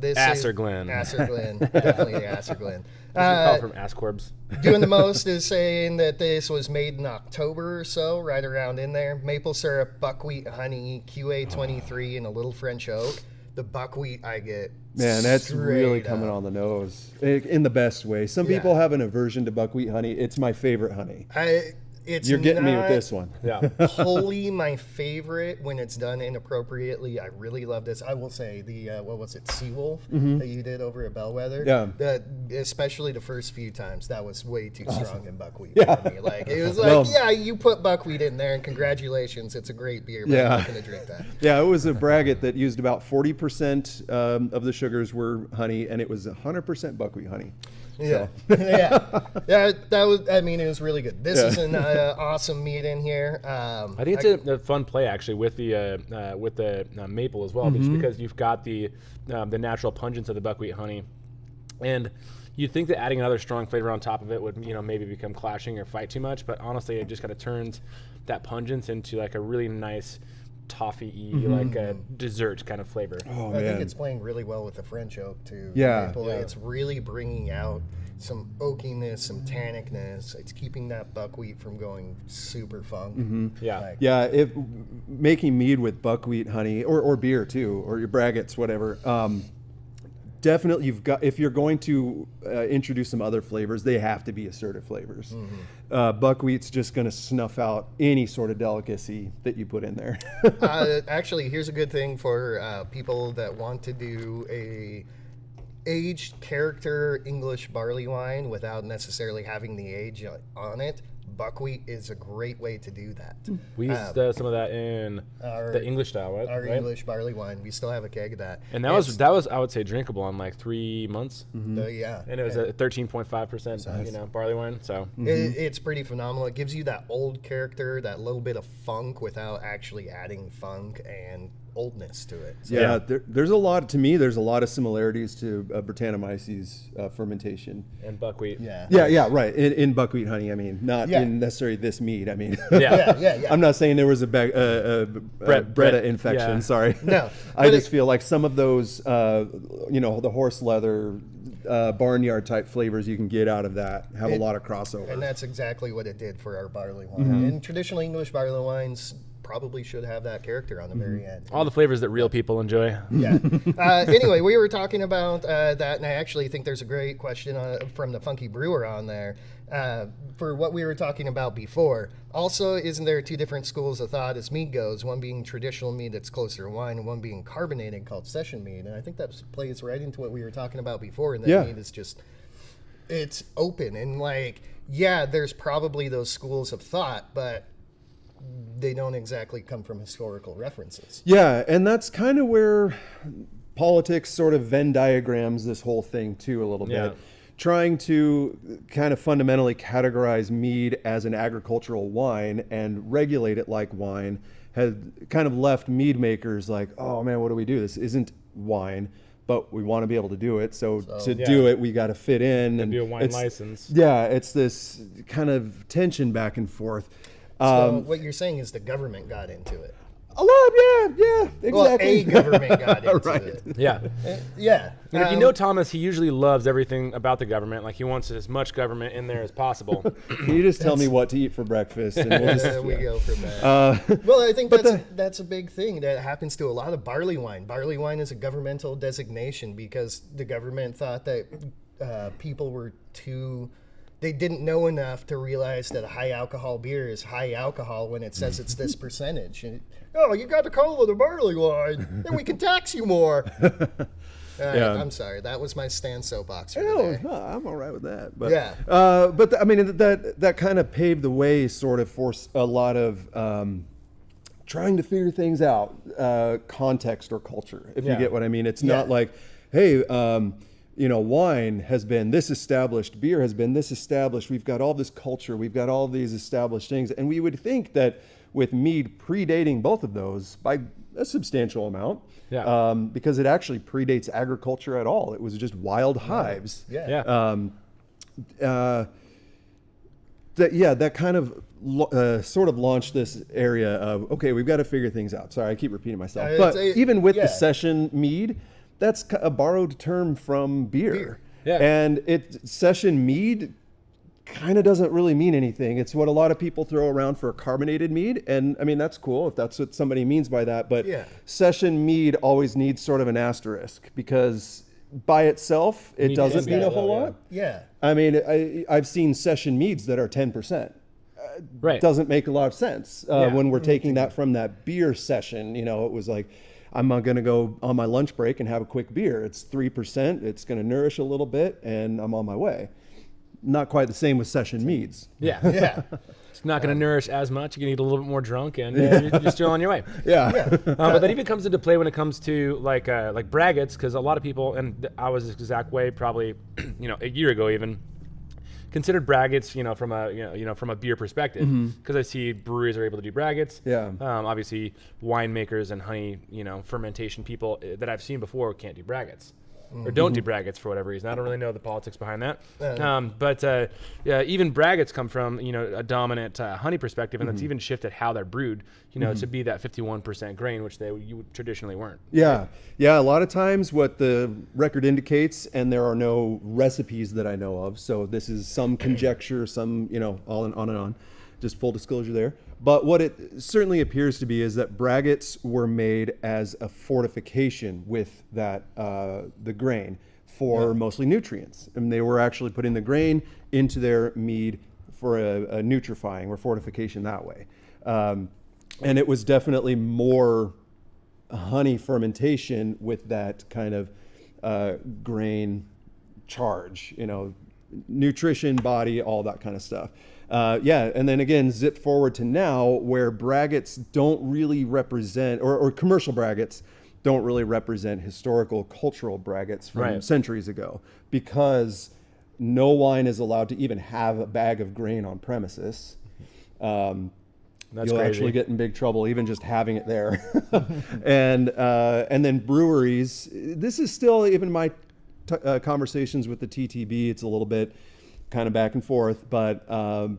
Speaker 1: This
Speaker 2: Acerglyn.
Speaker 1: Acerglyn. Definitely the Acerglyn.
Speaker 2: Call from Ascorbs.
Speaker 1: Doing the most is saying that this was made in October or so, right around in there. Maple syrup, buckwheat, honey, QA23, and a little French oak. The buckwheat I get.
Speaker 3: Man, that's really coming on the nose in the best way. Some people have an aversion to buckwheat honey. It's my favorite honey. You're getting me with this one.
Speaker 2: Yeah.
Speaker 1: Wholly my favorite when it's done inappropriately. I really love this. I will say the what was it, Seawolf that you did over at Bellwether?
Speaker 3: Yeah.
Speaker 1: Especially the first few times, that was way too strong in buckwheat for me. Like it was like, you put buckwheat in there, and congratulations, it's a great beer. But I'm not gonna drink that.
Speaker 3: Yeah, it was a braggot that used about 40% of the sugars were honey, and it was 100% buckwheat honey.
Speaker 1: Yeah, that was. I mean, it was really good. This is an awesome mead in here.
Speaker 2: I think it's a fun play actually with the maple as well, just because you've got the natural pungence of the buckwheat honey, and you'd think that adding another strong flavor on top of it would maybe become clashing or fight too much, but honestly, it just kind of turns that pungence into like a really nice toffee-y, like a dessert kind of flavor.
Speaker 3: Oh,
Speaker 1: I
Speaker 3: man.
Speaker 1: think it's playing really well with the French oak too.
Speaker 3: Yeah.
Speaker 1: It's really bringing out some oakiness, some tannicness. It's keeping that buckwheat from going super funk.
Speaker 3: If making mead with buckwheat honey or beer too, or your braggots, whatever. Definitely, if you're going to introduce some other flavors, they have to be assertive flavors. Buckwheat's just going to snuff out any sort of delicacy that you put in there.
Speaker 1: Actually, here's a good thing for people that want to do a aged character English barley wine without necessarily having the age on it. Buckwheat is a great way to do that.
Speaker 2: We used some of that in the English style, right?
Speaker 1: Our English barley wine. We still have a keg of that.
Speaker 2: And that was I would say drinkable in like 3 months.
Speaker 1: And
Speaker 2: it was a 13.5% barley wine. So
Speaker 1: it's pretty phenomenal. It gives you that old character, that little bit of funk without actually adding funk, and oldness to it. So.
Speaker 3: Yeah, there's a lot, to me, there's a lot of similarities to Brettanomyces fermentation.
Speaker 2: And buckwheat.
Speaker 3: Yeah, right. In buckwheat honey, I mean, not in necessarily this mead. I mean,
Speaker 1: Yeah.
Speaker 3: I'm not saying there was a Bretta infection, sorry.
Speaker 1: No.
Speaker 3: I just feel like some of those, the horse leather, barnyard type flavors you can get out of that have a lot of crossover.
Speaker 1: And that's exactly what it did for our barley wine. And traditional English barley wines probably should have that character on the very end.
Speaker 2: All the flavors that real people enjoy.
Speaker 1: Yeah. Anyway, we were talking about that, and I actually think there's a great question from the Funky Brewer on there for what we were talking about before. Also, isn't there two different schools of thought as mead goes, one being traditional mead that's closer to wine, and one being carbonated called session mead? And I think that plays right into what we were talking about before, and that mead is just, it's open. And there's probably those schools of thought, but they don't exactly come from historical references.
Speaker 3: Yeah, and that's kind of where politics sort of Venn diagrams this whole thing too a little bit. Trying to kind of fundamentally categorize mead as an agricultural wine and regulate it like wine had kind of left mead makers like, oh man, what do we do? This isn't wine, but we want to be able to do it. So to do it, we got to fit in
Speaker 2: and do a wine license.
Speaker 3: Yeah, it's this kind of tension back and forth.
Speaker 1: So what you're saying is the government got into it.
Speaker 3: A lot, yeah, exactly.
Speaker 1: Well, a government got into it.
Speaker 2: Yeah.
Speaker 1: Yeah.
Speaker 2: And if you know Thomas, he usually loves everything about the government. Like he wants as much government in there as possible.
Speaker 3: Can you just tell me what to eat for breakfast? And we'll just,
Speaker 1: there we go from that. Well, I think that's a big thing that happens to a lot of barley wine. Barley wine is a governmental designation because the government thought that people were they didn't know enough to realize that a high alcohol beer is high alcohol when it says it's this percentage. And, you got to call it a barley wine, then we can tax you more. I'm sorry, that was my stand soapbox for today.
Speaker 3: No, I'm all right with that. But
Speaker 1: yeah,
Speaker 3: that kind of paved the way, sort of, for a lot of trying to figure things out, context or culture, if you get what I mean. It's not like, hey. Wine has been this established, beer has been this established, we've got all this culture, we've got all these established things. And we would think that with mead predating both of those by a substantial amount, because it actually predates agriculture at all. It was just wild hives.
Speaker 1: Yeah.
Speaker 3: That kind of sort of launched this area of, okay, we've got to figure things out. Sorry, I keep repeating myself. But even with the session mead, that's a borrowed term from beer.
Speaker 2: Yeah.
Speaker 3: And session mead kind of doesn't really mean anything. It's what a lot of people throw around for carbonated mead. And I mean, that's cool if that's what somebody means by that. But session mead always needs sort of an asterisk because by itself, it doesn't mean a whole lot.
Speaker 1: Yeah.
Speaker 3: I mean, I've seen session meads that are 10%.
Speaker 2: Right.
Speaker 3: Doesn't make a lot of sense when we're taking that from that beer session. It was like, I'm going to go on my lunch break and have a quick beer. It's 3%. It's going to nourish a little bit, and I'm on my way. Not quite the same with session meads.
Speaker 2: Yeah. It's not going to nourish as much. You can eat a little bit more drunk, and you're still on your way. But that even comes into play when it comes to like braggots, because a lot of people, and I was this exact way probably, a year ago even, considered braggots, from a beer perspective, because I see breweries are able to do braggots. Obviously, winemakers and honey, fermentation people that I've seen before can't do braggots. Or don't do braggots for whatever reason. I don't really know the politics behind that. But even braggots come from a dominant honey perspective, and that's even shifted how they're brewed. To be that 51% grain, which you traditionally weren't.
Speaker 3: Yeah. A lot of times, what the record indicates, and there are no recipes that I know of. So this is some conjecture, some on and on. Just full disclosure there. But what it certainly appears to be is that braggots were made as a fortification with that the grain for mostly nutrients. And they were actually putting the grain into their mead for a nutrifying or fortification that way. And it was definitely more honey fermentation with that kind of grain charge, nutrition, body, all that kind of stuff. And then again, zip forward to now where braggots don't really represent, or commercial braggots don't really represent historical cultural braggots from centuries ago, because no wine is allowed to even have a bag of grain on premises.
Speaker 2: That's
Speaker 3: you'll
Speaker 2: crazy.
Speaker 3: actually get in big trouble even just having it there. And then breweries. This is still even my conversations with the TTB. It's a little bit kind of back and forth, but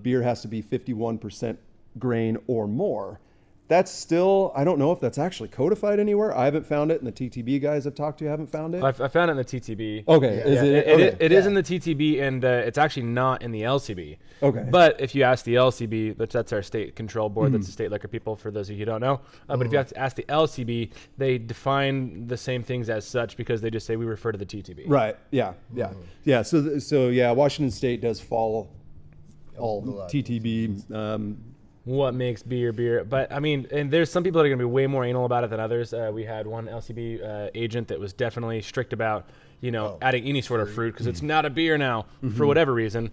Speaker 3: beer has to be 51% grain or more. That's still, I don't know if that's actually codified anywhere. I haven't found it, and the TTB guys I've talked to haven't found it.
Speaker 2: I found it in the TTB.
Speaker 3: Okay.
Speaker 2: Yeah. It is
Speaker 1: Yeah.
Speaker 2: in the TTB, and it's actually not in the LCB.
Speaker 3: Okay.
Speaker 2: But if you ask the LCB, that's our state control board, that's the state liquor people, for those of you who don't know. But if you have to ask the LCB, they define the same things as such because they just say we refer to the TTB.
Speaker 3: Right. Yeah. Yeah. Yeah. So yeah, Washington State does follow all TTB.
Speaker 2: What makes beer? But I mean, and there's some people that are going to be way more anal about it than others. We had one LCB agent that was definitely strict about, adding any sort of fruit because it's not a beer now for whatever reason.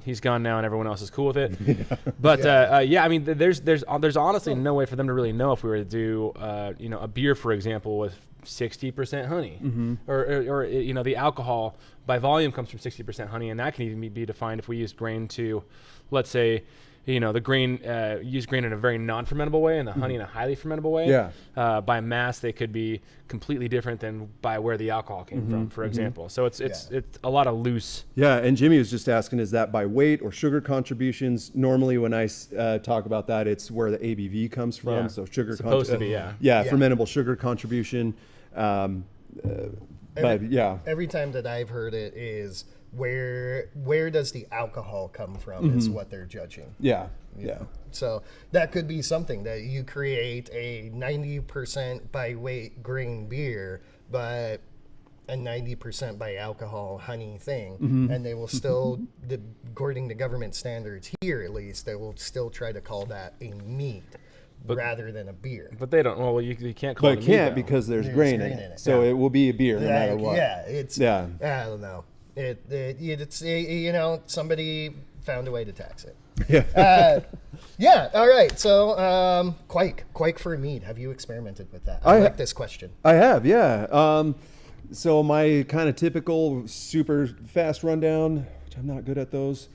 Speaker 2: He's gone now, and everyone else is cool with it. But I mean, there's honestly no way for them to really know if we were to do a beer, for example, with 60% honey, or the alcohol by volume comes from 60% honey, and that can even be defined if we use grain to, let's say, the grain, use grain in a very non-fermentable way and the honey in a highly fermentable way.
Speaker 3: Yeah.
Speaker 2: By mass, they could be completely different than by where the alcohol came from, for example. So it's a lot of loose.
Speaker 3: Yeah, and Jimmy was just asking, is that by weight or sugar contributions? Normally, when I talk about that, it's where the ABV comes from.
Speaker 2: Yeah.
Speaker 3: So sugar
Speaker 2: Supposed to be, yeah.
Speaker 3: Yeah, fermentable sugar contribution. But yeah.
Speaker 1: Every time that I've heard it is where does the alcohol come from is what they're judging.
Speaker 3: Yeah.
Speaker 1: So that could be something that you create a 90% by weight grain beer, but a 90% by alcohol honey thing, and they will still, according to government standards here at least, they will still try to call that a mead rather than a beer.
Speaker 2: But they don't. Well, you can't call
Speaker 3: But
Speaker 2: it
Speaker 3: it
Speaker 2: a mead,
Speaker 3: can't
Speaker 2: though.
Speaker 3: because there's grain in it. So it will be a beer no matter what.
Speaker 1: Yeah, it's.
Speaker 3: Yeah.
Speaker 1: I don't know. It's somebody found a way to tax it.
Speaker 3: Yeah.
Speaker 1: Yeah. All right. So, quake for mead. Have you experimented with that? I like this question.
Speaker 3: I have, yeah. So my kind of typical super fast rundown, which I'm not good at those,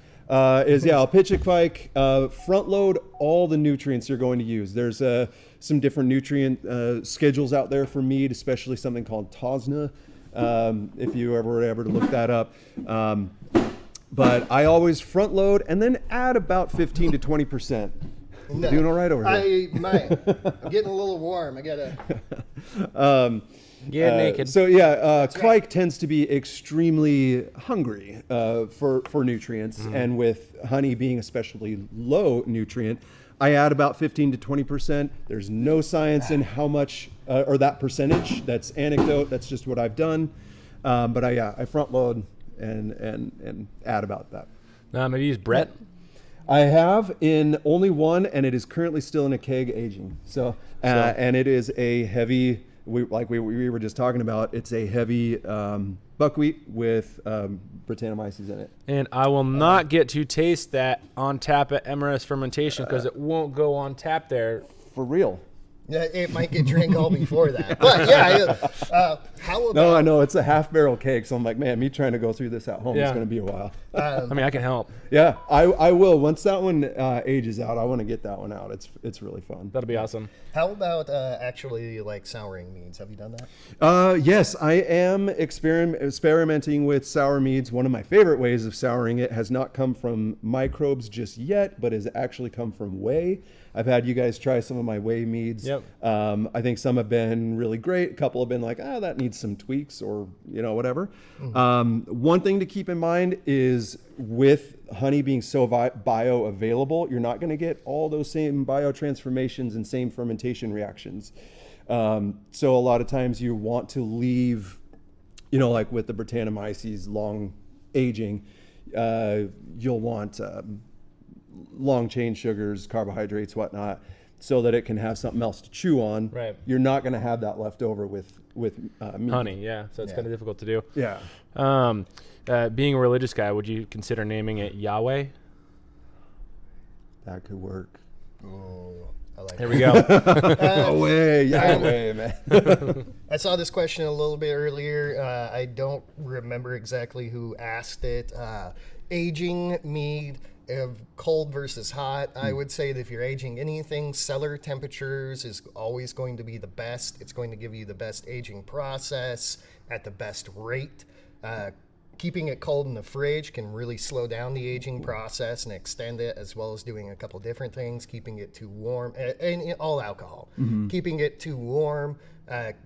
Speaker 3: is I'll pitch a quake, front load all the nutrients you're going to use. There's some different nutrient schedules out there for mead, especially something called TOSNA. If you ever to look that up. But I always front load and then add about 15 to 20%. No, doing all right over here?
Speaker 1: I'm getting a little warm. I gotta
Speaker 2: get naked.
Speaker 3: So yeah, Kvike tends to be extremely hungry for nutrients, and with honey being especially low nutrient, I add about 15 to 20%. There's no science in how much or that percentage. That's anecdote. That's just what I've done. But I front load and add about that.
Speaker 2: Maybe use Brett.
Speaker 3: I have in only one, and it is currently still in a keg aging. So and it is a heavy. We were just talking about. It's a heavy buckwheat with Brettanomyces in it.
Speaker 2: And I will not get to taste that on tap at Emrys Fermentation because it won't go on tap there.
Speaker 3: For real.
Speaker 1: Yeah, it might get drank all before that. But yeah, how about...
Speaker 3: No, I know. It's a half barrel cake. So I'm like, man, me trying to go through this at home is going to be a while.
Speaker 2: I mean, I can help.
Speaker 3: Yeah, I will. Once that one ages out, I want to get that one out. It's really fun.
Speaker 2: That'll be awesome.
Speaker 1: How about actually like souring meads? Have you done that?
Speaker 3: Yes, I am experimenting with sour meads. One of my favorite ways of souring it has not come from microbes just yet, but has actually come from whey. I've had you guys try some of my whey meads.
Speaker 2: Yep.
Speaker 3: I think some have been really great. A couple have been like, that needs some tweaks or, whatever. One thing to keep in mind is with honey being so bioavailable, you're not going to get all those same biotransformations and same fermentation reactions. So a lot of times you want to leave, like with the Brettanomyces long aging, you'll want long chain sugars, carbohydrates, whatnot, so that it can have something else to chew on.
Speaker 2: Right.
Speaker 3: You're not going to have that left over with meat.
Speaker 2: Honey, yeah. So it's kind of difficult to do.
Speaker 3: Yeah.
Speaker 2: Being a religious guy, would you consider naming it Yahweh?
Speaker 3: That could work.
Speaker 1: Oh, I like
Speaker 2: There we go.
Speaker 3: Yahweh, man.
Speaker 1: I saw this question a little bit earlier. I don't remember exactly who asked it. Aging mead of cold versus hot, I would say that if you're aging anything, cellar temperatures is always going to be the best. It's going to give you the best aging process at the best rate. Keeping it cold in the fridge can really slow down the aging process and extend it, as well as doing a couple different things. Keeping it too warm, and all alcohol. Keeping it too warm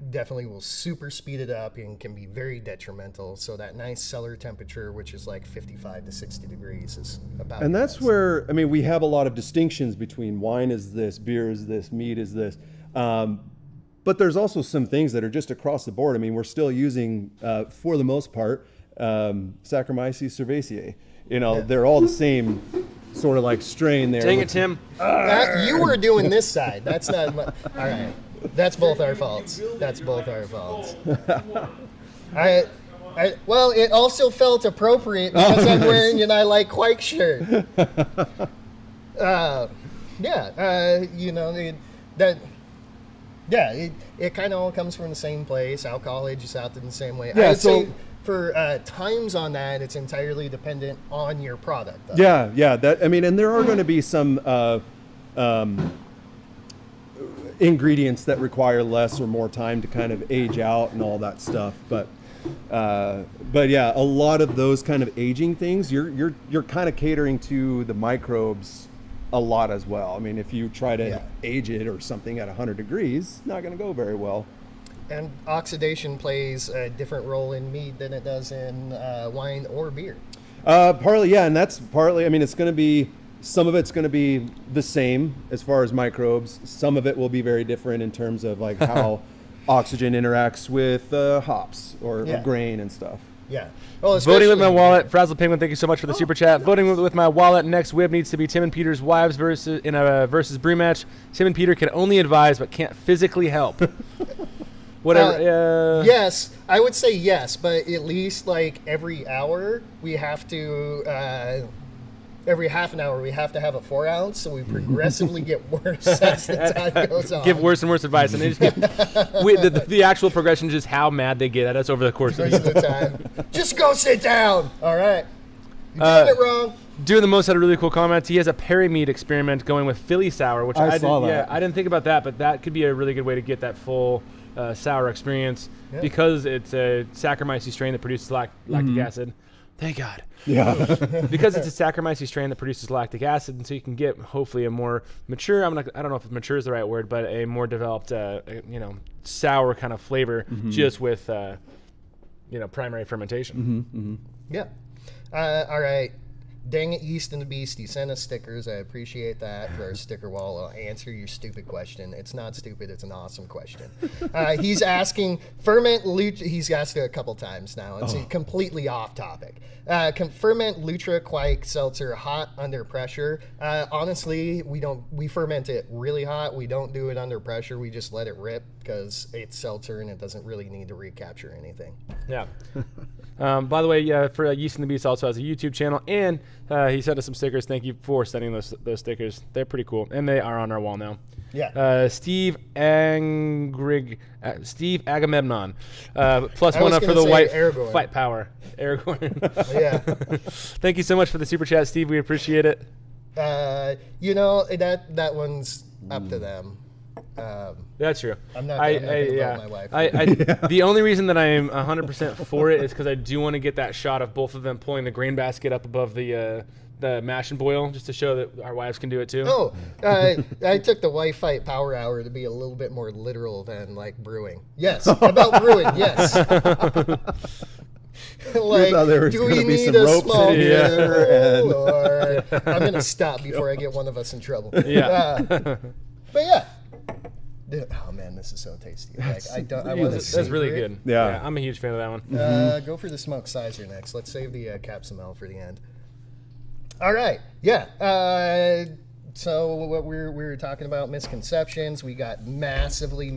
Speaker 1: definitely will super speed it up and can be very detrimental. So that nice cellar temperature, which is like 55 to 60 degrees, is about.
Speaker 3: And that's where, I mean, we have a lot of distinctions between wine is this, beer is this, mead is this. But there's also some things that are just across the board. I mean, we're still using, for the most part, Saccharomyces cerevisiae. You know, they're all the same sort of like strain there.
Speaker 2: Dang it, Tim.
Speaker 1: You were doing this side. That's not. All right. That's both our faults. That's both our faults. Well, it also felt appropriate because I'm wearing an I Like Quake shirt. You know, it kind of all comes from the same place. Alcohol ages out in the same way.
Speaker 3: Yeah,
Speaker 1: I'd say for times on that, it's entirely dependent on your product, though.
Speaker 3: Yeah. That, I mean, and there are going to be some ingredients that require less or more time to kind of age out and all that stuff. But yeah, a lot of those kind of aging things, you're kind of catering to the microbes a lot as well. I mean, if you try to age it or something at 100 degrees, not going to go very well.
Speaker 1: And oxidation plays a different role in mead than it does in wine or beer.
Speaker 3: Partly, yeah, and that's partly, I mean, it's going to be, some of it's going to be the same as far as microbes. Some of it will be very different in terms of like how oxygen interacts with hops or grain and stuff.
Speaker 1: Yeah. Well,
Speaker 2: voting with my wallet. Frazzle Penguin, thank you so much for the super chat. Voting with my wallet. Next whip needs to be Tim and Peter's wives versus brew match. Tim and Peter can only advise but can't physically help. Whatever.
Speaker 1: Yes, I would say yes, but at least like every hour we have to. Every half an hour we have to have a 4 ounce, so we progressively get worse as the time goes on.
Speaker 2: Give worse and worse advice, and they just the actual progression is just how mad they get at us over the course of
Speaker 1: the time. Just go sit down. All right, you did it wrong.
Speaker 2: Doing the Most had a really cool comment. He has a Perry mead experiment going with Philly sour, which I
Speaker 3: saw that.
Speaker 2: Yeah, I didn't think about that, but that could be a really good way to get that full sour experience because it's a Saccharomyces strain that produces lactic acid. Thank God.
Speaker 3: Yeah.
Speaker 2: Because it's a Saccharomyces strain that produces lactic acid, and so you can get hopefully a more mature, I don't know if mature is the right word, but a more developed, sour kind of flavor just with, primary fermentation.
Speaker 1: Yeah. All right. Dang it, Yeast and the Beast, you sent us stickers. I appreciate that for our sticker wall. I'll answer your stupid question. It's not stupid. It's an awesome question. He's asking, ferment Lutra. He's asked it a couple times now. It's completely off topic. Ferment Lutra Quake Seltzer hot under pressure. Honestly, we ferment it really hot. We don't do it under pressure. We just let it rip because it's seltzer and it doesn't really need to recapture anything.
Speaker 2: Yeah. By the way, for Yeast and the Beast also has a YouTube channel, and he sent us some stickers. Thank you for sending those stickers. They're pretty cool, and they are on our wall now.
Speaker 1: Yeah.
Speaker 2: Steve Agamemnon, plus one up for the white
Speaker 1: Aragorn.
Speaker 2: fight power. Aragorn.
Speaker 1: Yeah.
Speaker 2: Thank you so much for the super chat, Steve. We appreciate it.
Speaker 1: That one's up to them.
Speaker 2: That's true.
Speaker 1: I'm not gonna vote my wife.
Speaker 2: The only reason that I am 100% for it is because I do want to get that shot of both of them pulling the grain basket up above the mash and boil, just to show that our wives can do it too.
Speaker 1: Oh, I took the wife fight power hour to be a little bit more literal than like brewing. Yes, about brewing. Yes. Like, do we need a small kettle, or I'm gonna stop before I get one of us in trouble.
Speaker 2: Yeah.
Speaker 1: But yeah. Oh man, this is so tasty. Like,
Speaker 2: That's really good.
Speaker 3: Yeah.
Speaker 2: I'm a huge fan of that one.
Speaker 1: Go for the smoked sizer next. Let's save the Capsamel for the end. All right. Yeah. So what we were talking about, misconceptions. We got massively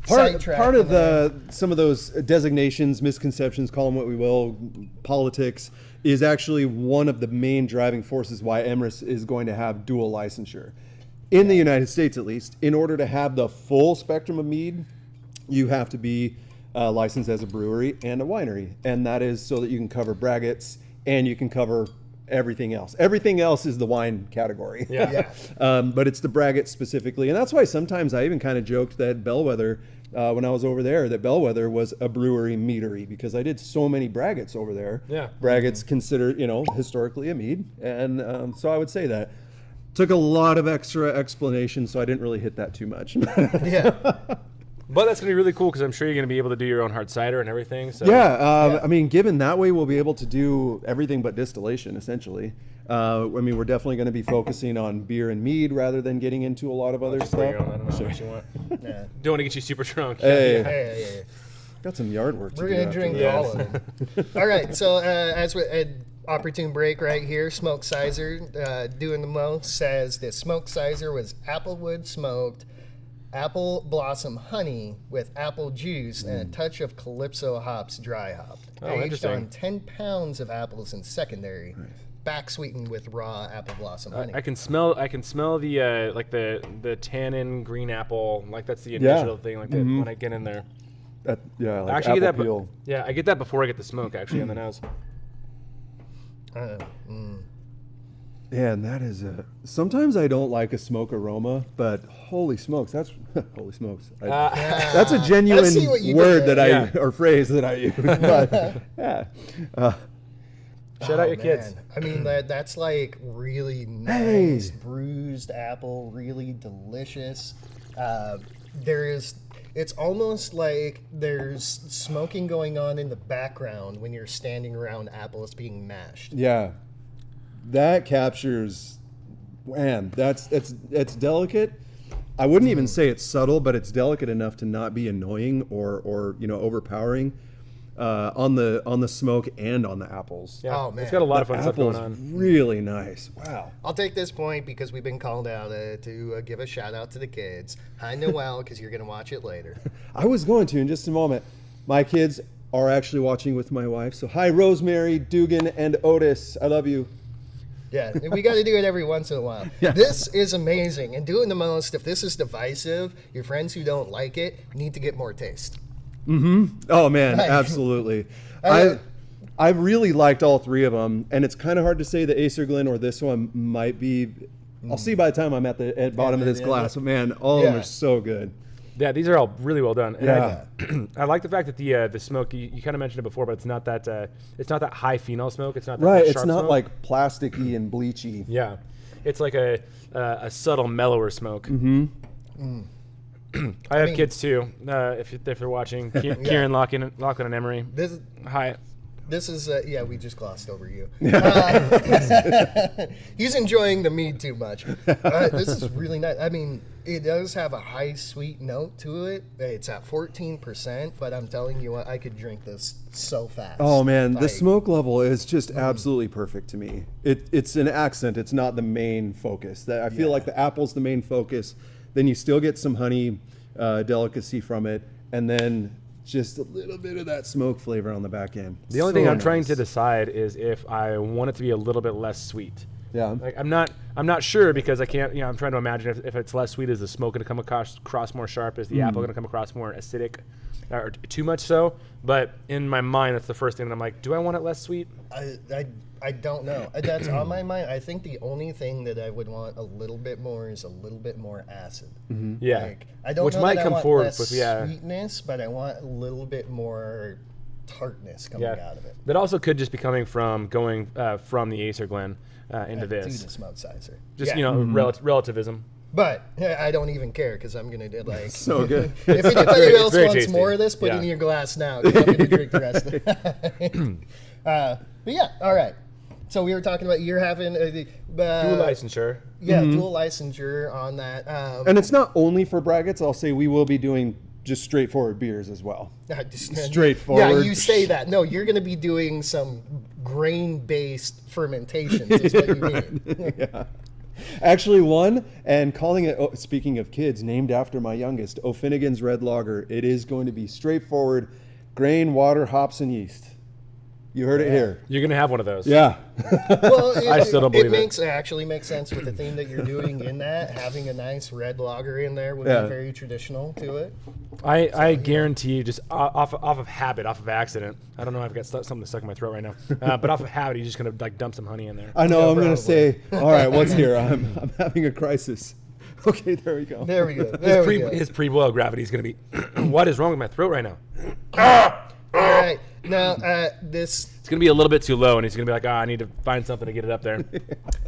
Speaker 3: Part of some of those designations, misconceptions, call them what we will, politics, is actually one of the main driving forces why Emrys is going to have dual licensure. In the United States, at least, in order to have the full spectrum of mead, you have to be licensed as a brewery and a winery. And that is so that you can cover braggots and you can cover everything else. Everything else is the wine category.
Speaker 2: Yeah.
Speaker 3: But it's the braggot specifically. And that's why sometimes I even kind of joked that Bellwether, when I was over there, that Bellwether was a brewery meadery, because I did so many braggots over there.
Speaker 2: Yeah.
Speaker 3: Braggots considered, historically a mead. And so I would say that. Took a lot of extra explanation, so I didn't really hit that too much.
Speaker 1: Yeah.
Speaker 2: But that's going to be really cool, because I'm sure you're going to be able to do your own hard cider and everything. So.
Speaker 3: Yeah, I mean, given that way, we'll be able to do everything but distillation, essentially. We're definitely going to be focusing on beer and mead rather than getting into a lot of other stuff.
Speaker 2: I don't know what you want.
Speaker 1: Yeah.
Speaker 2: Don't want to get you super drunk.
Speaker 3: Hey,
Speaker 1: Hey.
Speaker 3: got some yard work to
Speaker 1: We're
Speaker 3: do.
Speaker 1: gonna
Speaker 3: after
Speaker 1: drink
Speaker 3: that.
Speaker 1: all of them. All right, so as we opportune break right here, Smoke Sizer doing the most says this Smoke Sizer was applewood smoked, apple blossom honey with apple juice and a touch of Calypso hops dry hopped.
Speaker 2: Oh,
Speaker 1: Aged
Speaker 2: interesting.
Speaker 1: on 10 pounds of apples in secondary, back sweetened with raw apple blossom honey.
Speaker 2: I can smell the like the tannin green apple, like that's the initial thing, like that when I get in there.
Speaker 3: Like
Speaker 2: I actually get
Speaker 3: apple
Speaker 2: that.
Speaker 3: peel.
Speaker 2: Yeah, I get that before I get the smoke actually on the nose.
Speaker 3: Yeah, and that is sometimes I don't like a smoke aroma, but holy smokes, that's holy smokes. That's a genuine
Speaker 1: I see what you
Speaker 3: word
Speaker 1: did
Speaker 3: that
Speaker 2: there.
Speaker 3: or phrase that I use. But, yeah.
Speaker 2: Shout out your kids.
Speaker 1: Man. I mean, that's like really nice bruised apple, really delicious. It's almost like there's smoking going on in the background when you're standing around apples being mashed.
Speaker 3: Yeah, that captures, man, it's delicate. I wouldn't even say it's subtle, but it's delicate enough to not be annoying or overpowering on the smoke and on the apples.
Speaker 2: Yeah,
Speaker 1: Oh, man.
Speaker 2: it's got a lot of fun stuff
Speaker 3: Apples,
Speaker 2: going on.
Speaker 3: really nice. Wow.
Speaker 1: I'll take this point because we've been called out to give a shout out to the kids. Hi, Noel, because you're going to watch it later.
Speaker 3: I was going to in just a moment. My kids are actually watching with my wife. So hi, Rosemary, Dugan, and Otis. I love you.
Speaker 1: Yeah, we got to do it every once in a while.
Speaker 3: Yeah.
Speaker 1: This is amazing. And doing the most, if this is divisive, your friends who don't like it need to get more taste.
Speaker 3: Oh man, absolutely. I really liked all three of them, and it's kind of hard to say the Acer Glen or this one might be. I'll see by the time I'm at the bottom of this glass, but man, all of them are so good.
Speaker 2: Yeah, these are all really well done. And
Speaker 3: Yeah.
Speaker 2: I like the fact that the smoke. You kind of mentioned it before, but it's not that high phenol smoke. It's not that
Speaker 3: Right,
Speaker 2: sharp
Speaker 3: it's not
Speaker 2: smoke.
Speaker 3: like plasticky and bleachy.
Speaker 2: Yeah, it's like a subtle mellower smoke. I have kids too. If you're watching, Kieran, Logan, and Emery. Hi.
Speaker 1: This is, we just glossed over you. He's enjoying the mead too much. This is really nice. I mean, it does have a high sweet note to it. It's at 14%, but I'm telling you what, I could drink this so fast.
Speaker 3: Oh man, the smoke level is just absolutely perfect to me. It's an accent. It's not the main focus. I feel like the apple's the main focus. Then you still get some honey delicacy from it, and then just a little bit of that smoke flavor on the back end.
Speaker 2: The only thing I'm trying to decide is if I want it to be a little bit less sweet.
Speaker 3: Yeah.
Speaker 2: Like I'm not sure because I can't. I'm trying to imagine if it's less sweet, is the smoke going to come across more sharp? Is the apple going to come across more acidic, or too much so? But in my mind, that's the first thing that I'm like, do I want it less sweet?
Speaker 1: I don't know. That's on my mind. I think the only thing that I would want a little bit more is a little bit more acid.
Speaker 2: Yeah.
Speaker 1: Like, I don't
Speaker 2: Which
Speaker 1: know
Speaker 2: might
Speaker 1: that
Speaker 2: come
Speaker 1: I want
Speaker 2: forward
Speaker 1: less
Speaker 2: with
Speaker 1: sweetness, but I want a little bit more tartness coming out of it.
Speaker 2: That also could just be coming from going from the Acer Glen into
Speaker 1: To
Speaker 2: this.
Speaker 1: the Smoke Sizer.
Speaker 2: Just relativism.
Speaker 1: But I don't even care because I'm gonna do like
Speaker 3: So good.
Speaker 1: If anybody else
Speaker 2: very
Speaker 1: wants
Speaker 2: tasty.
Speaker 1: more of this, put it in your glass now. 'Cause I'm gonna drink the rest of it. But yeah, all right. So we were talking about you're having
Speaker 2: Dual licensure.
Speaker 1: dual licensure on that.
Speaker 3: And it's not only for braggots. I'll say we will be doing just straightforward beers as well. Straightforward.
Speaker 1: Yeah, you say that. No, you're going to be doing some grain-based fermentations. Is what you mean.
Speaker 3: Yeah. Actually, one, and calling it, speaking of kids, named after my youngest, O'Finnigan's Red Lager. It is going to be straightforward grain, water, hops, and yeast. You heard it here.
Speaker 2: You're gonna have one of those.
Speaker 3: Yeah.
Speaker 1: Well,
Speaker 2: I still don't believe it.
Speaker 1: Actually makes sense with the theme that you're doing in that. Having a nice red lager in there would be very traditional to it.
Speaker 2: I guarantee, just off of habit, off of accident. I don't know. I've got something stuck in my throat right now, but off of habit, you're just gonna like dump some honey in there.
Speaker 3: I know.
Speaker 1: Yeah,
Speaker 3: I'm going to
Speaker 1: probably.
Speaker 3: say, all right, what's here? I'm having a crisis. Okay, there we go.
Speaker 1: There we go.
Speaker 2: His pre-boil gravity is gonna be. What is wrong with my throat right now?
Speaker 1: All right. Now, this.
Speaker 2: It's gonna be a little bit too low, and he's gonna be like, I need to find something to get it up there.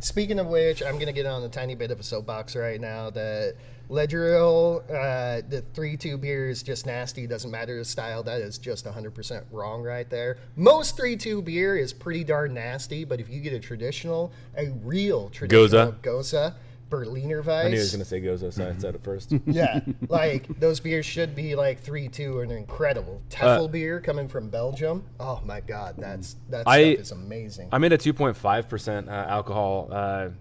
Speaker 1: Speaking of which, I'm going to get on a tiny bit of a soapbox right now that Ledgeril, the 3-2 beer is just nasty. Doesn't matter the style. That is just 100% wrong right there. Most 3-2 beer is pretty darn nasty, but if you get a real traditional Goza Berliner Weiss.
Speaker 2: I knew he was gonna say Goza, so I said it first.
Speaker 1: Yeah, like those beers should be like 3-2 and they're incredible. Teffel beer coming from Belgium. Oh my God, that stuff is amazing.
Speaker 2: I made a 2.5% alcohol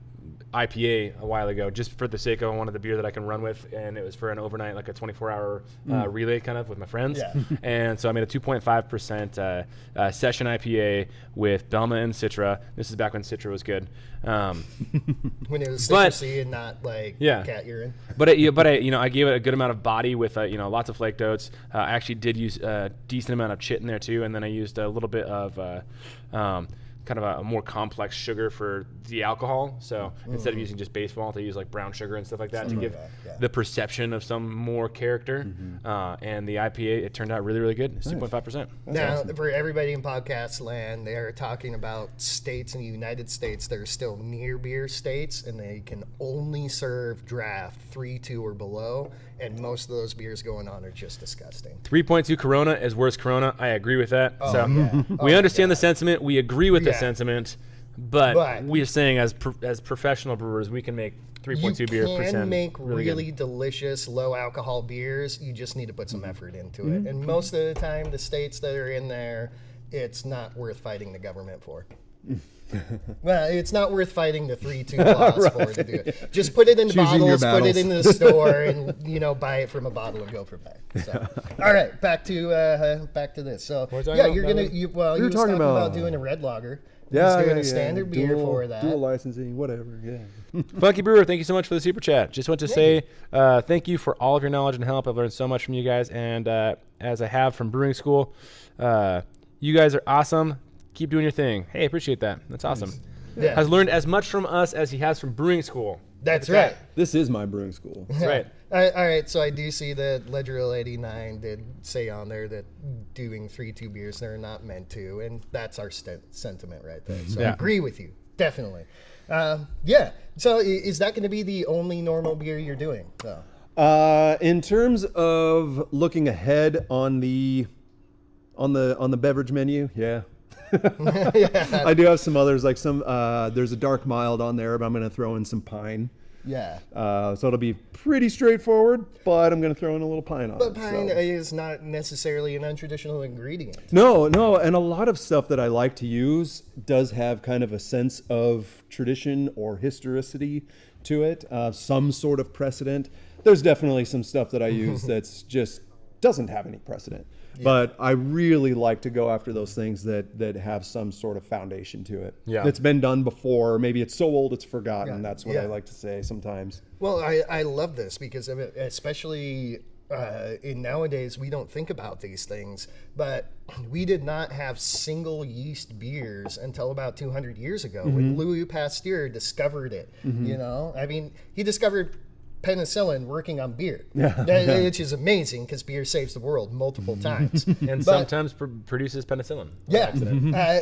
Speaker 2: IPA a while ago, just for the sake of I wanted the beer that I can run with, and it was for an overnight, like a 24-hour relay kind of with my friends.
Speaker 1: Yeah.
Speaker 2: And so I made a 2.5% session IPA with Belma and Citra. This is back when Citra was good.
Speaker 1: When it was citrusy and not like cat urine.
Speaker 2: But I gave it a good amount of body with lots of flaked oats. I actually did use a decent amount of chit in there too, and then I used a little bit of kind of a more complex sugar for the alcohol. So instead of using just base malt, I use like brown sugar and stuff like that to give the perception of some more character. And the IPA, it turned out really, really good. It's 2.5%.
Speaker 1: Now, for everybody in podcast land, they are talking about states in the United States that are still near beer states, and they can only serve draft 3-2 or below. And most of those beers going on are just disgusting.
Speaker 2: 3.2 Corona is worse Corona. I agree with that. We understand the sentiment. We agree with the sentiment. But we're saying as professional brewers, we can make 3.2 beer percent.
Speaker 1: You can make
Speaker 2: really good.
Speaker 1: delicious low alcohol beers. You just need to put some effort into it. And most of the time, the states that are in there, it's not worth fighting the government for. Well, it's not worth fighting the 3-2 laws for to do it. Just put it in bottles, put it in the store, and buy it from a bottle and go from there. So, all right, back to this. So, you were talking about doing a red lager.
Speaker 3: Yeah,
Speaker 1: doing a standard beer for that.
Speaker 3: Dual licensing, whatever. Yeah.
Speaker 2: Funky Brewer, thank you so much for the super chat. Just want to say thank you for all of your knowledge and help. I've learned so much from you guys, and as I have from brewing school, you guys are awesome. Keep doing your thing. Hey, appreciate that. That's awesome.
Speaker 1: Yeah.
Speaker 2: Has learned as much from us as he has from brewing school.
Speaker 1: That's right.
Speaker 3: This is my brewing school.
Speaker 2: That's right.
Speaker 1: All right, so I do see that Ledgeril 89 did say on there that doing 3-2 beers, they're not meant to, and that's our sentiment right there. So I agree with you, definitely. So is that going to be the only normal beer you're doing?
Speaker 3: In terms of looking ahead on the beverage menu, yeah. I do have some others, like there's a dark mild on there, but I'm going to throw in some pine.
Speaker 1: Yeah.
Speaker 3: So it'll be pretty straightforward, but I'm going to throw in a little pine on it.
Speaker 1: But pine is not necessarily an untraditional ingredient.
Speaker 3: No, and a lot of stuff that I like to use does have kind of a sense of tradition or historicity to it, some sort of precedent. There's definitely some stuff that I use that's just doesn't have any precedent. Yeah. But I really like to go after those things that have some sort of foundation to it. Yeah. It's been done before. Maybe it's so old it's forgotten. That's what I like to say sometimes.
Speaker 1: Well, I love this because of it, especially in nowadays, we don't think about these things, but we did not have single yeast beers until about 200 years ago when Louis Pasteur discovered it. I mean, he discovered penicillin working on beer, which is amazing because beer saves the world multiple times
Speaker 2: and sometimes produces penicillin.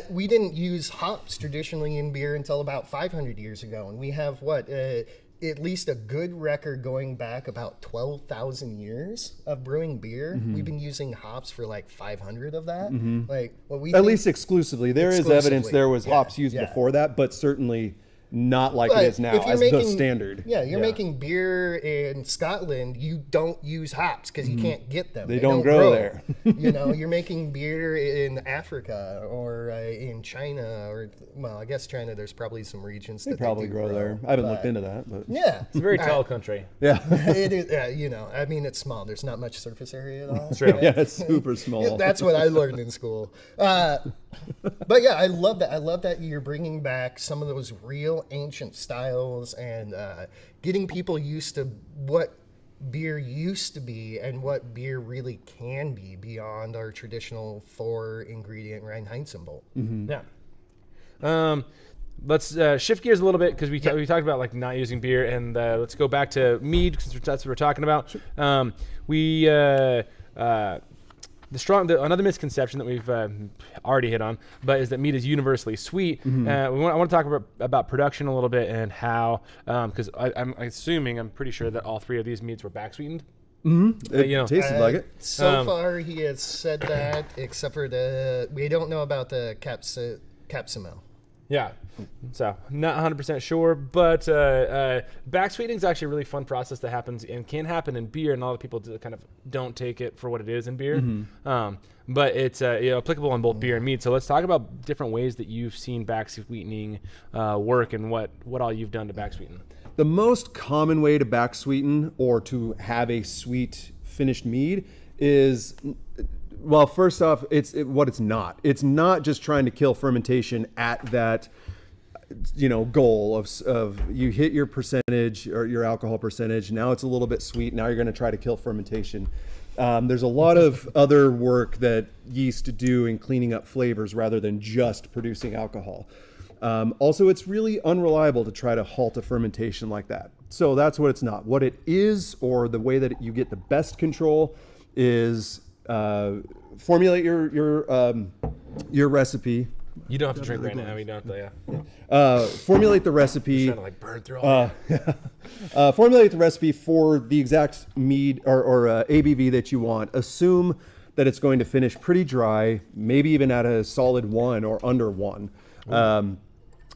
Speaker 1: We didn't use hops traditionally in beer until about 500 years ago, and we have at least a good record going back about 12,000 years of brewing beer. We've been using hops for like 500 of that. Like,
Speaker 3: at least exclusively. There is evidence there was hops used before that, but certainly not like it is now as the standard.
Speaker 1: Yeah, you're making beer in Scotland. You don't use hops because you can't get them.
Speaker 3: They don't grow there.
Speaker 1: You're making beer in Africa or in China, or well, I guess China. There's probably some regions that
Speaker 3: probably
Speaker 1: they
Speaker 3: grow there. I haven't looked into that, but
Speaker 1: yeah,
Speaker 2: it's a very tall country.
Speaker 3: Yeah,
Speaker 1: it is. I mean, it's small. There's not much surface area at all.
Speaker 2: True.
Speaker 3: Yeah, it's super small.
Speaker 1: That's what I learned in school. But yeah, I love that. I love that you're bringing back some of those real ancient styles and getting people used to what beer used to be and what beer really can be beyond our traditional 4-ingredient Reinheitsgebot.
Speaker 2: Yeah. Let's shift gears a little bit because we talked about like not using beer, and let's go back to mead because that's what we're talking about. Another misconception that we've already hit on, but is that mead is universally sweet. I want to talk about production a little bit and how, because I'm pretty sure that all 3 of these meads were back sweetened.
Speaker 3: It tasted like it.
Speaker 1: So far, he has said that, except for we don't know about the capsumel.
Speaker 2: Yeah, so not 100% sure, but back sweetening is actually a really fun process that happens and can happen in beer, and a lot of people kind of don't take it for what it is in beer. But it's applicable in both beer and mead. So let's talk about different ways that you've seen back sweetening work and what all you've done to back sweeten.
Speaker 3: The most common way to back sweeten or to have a sweet finished mead is, well, first off, what it's not. It's not just trying to kill fermentation at that, goal of you hit your percentage or your alcohol percentage. Now it's a little bit sweet. Now you're going to try to kill fermentation. There's a lot of other work that yeast do in cleaning up flavors rather than just producing alcohol. Also, it's really unreliable to try to halt a fermentation like that. So that's what it's not. What it is, or the way that you get the best control, is formulate your recipe.
Speaker 2: You don't have to drink right now. You don't have to,
Speaker 3: formulate the recipe.
Speaker 2: Trying to like burn through all
Speaker 3: formulate the recipe for the exact mead or ABV that you want. Assume that it's going to finish pretty dry, maybe even at a solid 1 or under 1. And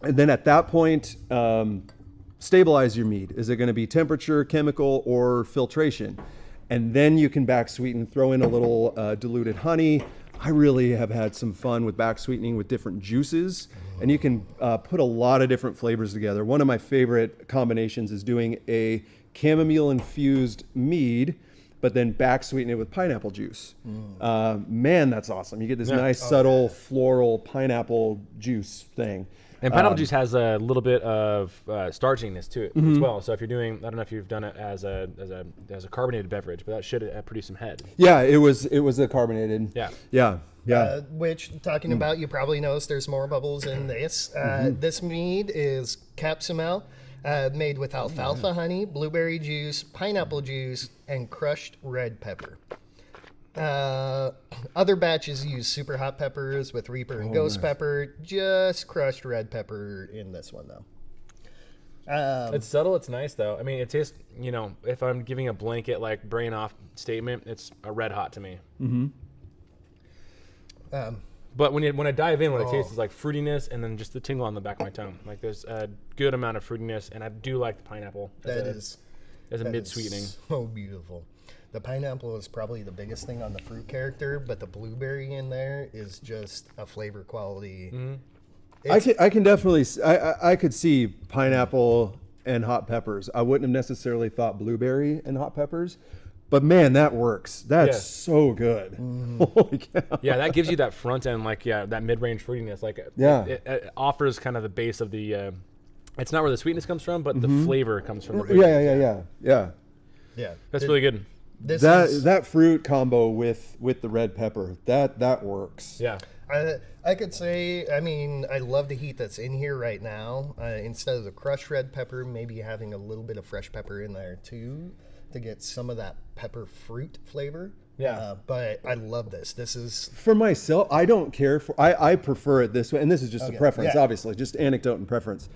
Speaker 3: then at that point, stabilize your mead. Is it going to be temperature, chemical, or filtration? And then you can back sweeten, throw in a little diluted honey. I really have had some fun with back sweetening with different juices, and you can put a lot of different flavors together. One of my favorite combinations is doing a chamomile infused mead, but then back sweeten it with pineapple juice. Man, that's awesome. You get this nice, subtle, floral pineapple juice thing.
Speaker 2: And pineapple juice has a little bit of starchiness to it as well. So if you're doing, I don't know if you've done it as a carbonated beverage, but that should produce some head.
Speaker 3: Yeah, it was a carbonated. Yeah.
Speaker 1: Which, talking about, you probably noticed there's more bubbles in this. This mead is capsumel, made with alfalfa honey, blueberry juice, pineapple juice, and crushed red pepper. Other batches use super hot peppers with Reaper and Ghost pepper. Just crushed red pepper in this one, though.
Speaker 2: It's subtle. It's nice, though. I mean, it tastes, if I'm giving a blanket, like, brain off statement, it's a red hot to me. But when I dive in, what it tastes is like fruitiness and then just the tingle on the back of my tongue. Like, there's a good amount of fruitiness, and I do like the pineapple as a mid-sweetening.
Speaker 1: So beautiful. The pineapple is probably the biggest thing on the fruit character, but the blueberry in there is just a flavor quality.
Speaker 3: I can definitely, I could see pineapple and hot peppers. I wouldn't have necessarily thought blueberry and hot peppers, but man, that works. That's so good. Holy cow.
Speaker 2: Yeah, that gives you that front end, that mid-range fruitiness. It offers kind of the base of the, it's not where the sweetness comes from, but the flavor comes from the
Speaker 1: Yeah.
Speaker 2: That's really good.
Speaker 3: That fruit combo with the red pepper, that works.
Speaker 2: Yeah.
Speaker 1: I could say, I love the heat that's in here right now. Instead of the crushed red pepper, maybe having a little bit of fresh pepper in there too to get some of that pepper fruit flavor.
Speaker 2: Yeah.
Speaker 1: But I love this. This is...
Speaker 3: For myself, I don't care for... I prefer it this way, and this is just a preference, obviously, just anecdote and preference.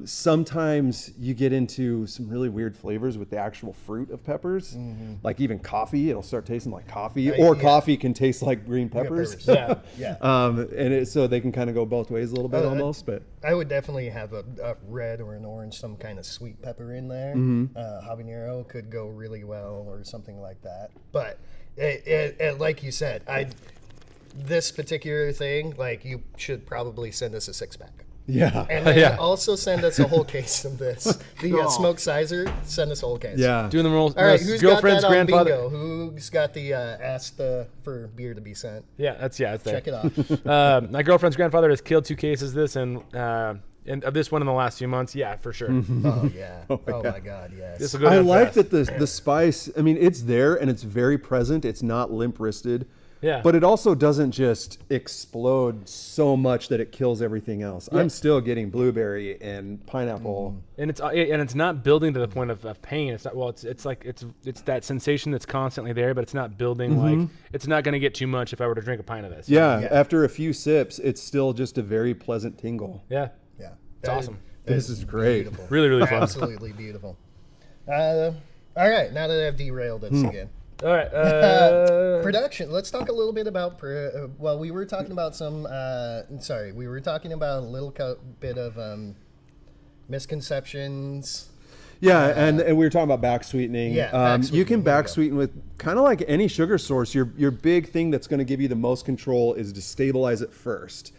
Speaker 3: Sometimes you get into some really weird flavors with the actual fruit of peppers, like even coffee. It'll start tasting like coffee, or coffee can taste like green peppers.
Speaker 1: Yeah.
Speaker 3: So they can kind of go both ways a little bit almost. But
Speaker 1: I would definitely have a red or an orange, some kind of sweet pepper in there. Habanero could go really well, or something like that. But like you said, this particular thing, like, you should probably send us a 6-pack.
Speaker 3: Yeah.
Speaker 1: And then also send us a whole case of this. The smoked sizer, send us a whole case.
Speaker 3: Yeah.
Speaker 2: Doing the rolls.
Speaker 1: All right, who's got that on
Speaker 2: grandfather.
Speaker 1: bingo? Who's got the asked for beer to be sent?
Speaker 2: Yeah, it's there.
Speaker 1: Check it off.
Speaker 2: My girlfriend's grandfather has killed 2 cases of this, and of this one in the last few months. Yeah, for sure.
Speaker 1: Oh, yeah. Oh, my God, yes.
Speaker 2: This will go
Speaker 3: I
Speaker 2: down
Speaker 3: like
Speaker 2: fast.
Speaker 3: that the spice, I mean, it's there and it's very present. It's not limp-wristed.
Speaker 2: Yeah.
Speaker 3: But it also doesn't just explode so much that it kills everything else. I'm still getting blueberry and pineapple.
Speaker 2: And it's not building to the point of pain. It's not. Well, it's like it's that sensation that's constantly there, but it's not building. Like, it's not going to get too much if I were to drink a pint of this.
Speaker 3: Yeah, after a few sips, it's still just a very pleasant tingle.
Speaker 2: Yeah.
Speaker 1: Yeah.
Speaker 2: It's awesome.
Speaker 3: This is great.
Speaker 1: Beautiful.
Speaker 2: Really, really fun.
Speaker 1: Absolutely beautiful. All right, now that I've derailed us again.
Speaker 2: All right.
Speaker 1: Production. Let's talk a little bit about. We were talking about we were talking about a little bit of misconceptions.
Speaker 3: Yeah, and we were talking about back sweetening.
Speaker 1: Yeah, back
Speaker 3: you can
Speaker 1: sweetening,
Speaker 3: back sweeten with kind of like any sugar source. Your big thing that's going to give you the most control is to stabilize it first.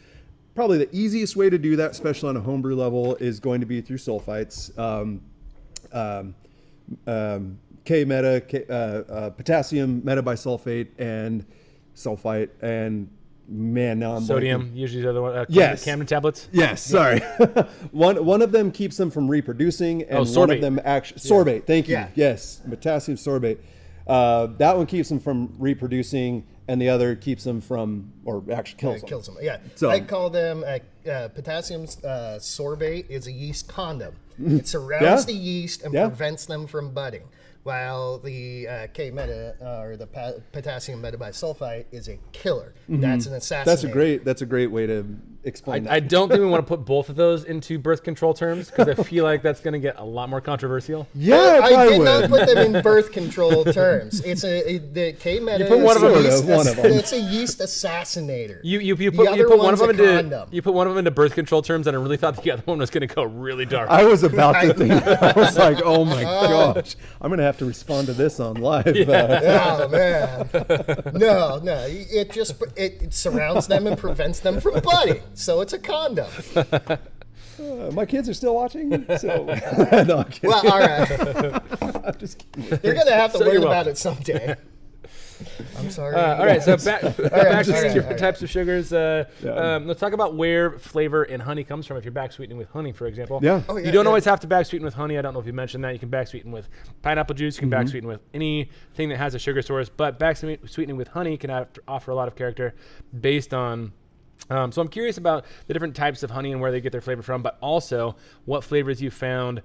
Speaker 3: Probably the easiest way to do that, especially on a homebrew level, is going to be through sulfites. Potassium metabisulfate and sulfite, and man, now I'm
Speaker 2: Sodium,
Speaker 3: blanking.
Speaker 2: usually the other one.
Speaker 3: Yes.
Speaker 2: Camden tablets.
Speaker 3: Yes, sorry. one of them keeps them from reproducing, and one
Speaker 2: sorbate.
Speaker 3: of them actually sorbate. Thank you.
Speaker 1: Yeah.
Speaker 3: Yes, potassium sorbate. That one keeps them from reproducing, and the other keeps them from, or actually kills them.
Speaker 1: Kills them. Yeah.
Speaker 3: So-
Speaker 1: I call them potassium sorbate is a yeast condom. It surrounds the yeast and prevents them from budding. While the or the potassium metabisulfite is a killer. That's an assassin.
Speaker 3: That's a great way to explain that.
Speaker 2: I don't think we want to put both of those into birth control terms, because I feel like that's going to get a lot more controversial.
Speaker 3: Yeah,
Speaker 1: I did not put them in birth control terms. It's the K-meta.
Speaker 2: You put one of them
Speaker 3: into- one of them.
Speaker 1: It's a yeast assassinator.
Speaker 2: You put
Speaker 1: other
Speaker 2: one of
Speaker 1: one's
Speaker 2: them
Speaker 1: a
Speaker 2: into
Speaker 1: condom.
Speaker 2: you put one of them into birth control terms, and I really thought the other one was going to go really dark.
Speaker 3: I was about to think. I was like, oh my gosh, I'm gonna have to respond to this on live.
Speaker 1: Oh man, no, it surrounds them and prevents them from budding. So it's a condom.
Speaker 3: My kids are still watching, so no, I'm kidding.
Speaker 1: Well, all right.
Speaker 3: I'm just kidding.
Speaker 1: You're gonna have to
Speaker 2: So
Speaker 1: learn
Speaker 2: you're
Speaker 1: about
Speaker 2: welcome.
Speaker 1: it someday. I'm sorry.
Speaker 2: All right, so back to
Speaker 1: all
Speaker 2: different
Speaker 1: right.
Speaker 2: types of sugars. Let's talk about where flavor in honey comes from. If you're back sweetening with honey, for example,
Speaker 3: Yeah.
Speaker 1: Oh, yeah,
Speaker 2: you don't
Speaker 1: yeah.
Speaker 2: always have to back sweeten with honey. I don't know if you mentioned that. You can back sweeten with pineapple juice. You can back sweeten with anything that has a sugar source. But back sweetening with honey can offer a lot of character based on. So I'm curious about the different types of honey and where they get their flavor from, but also what flavors you found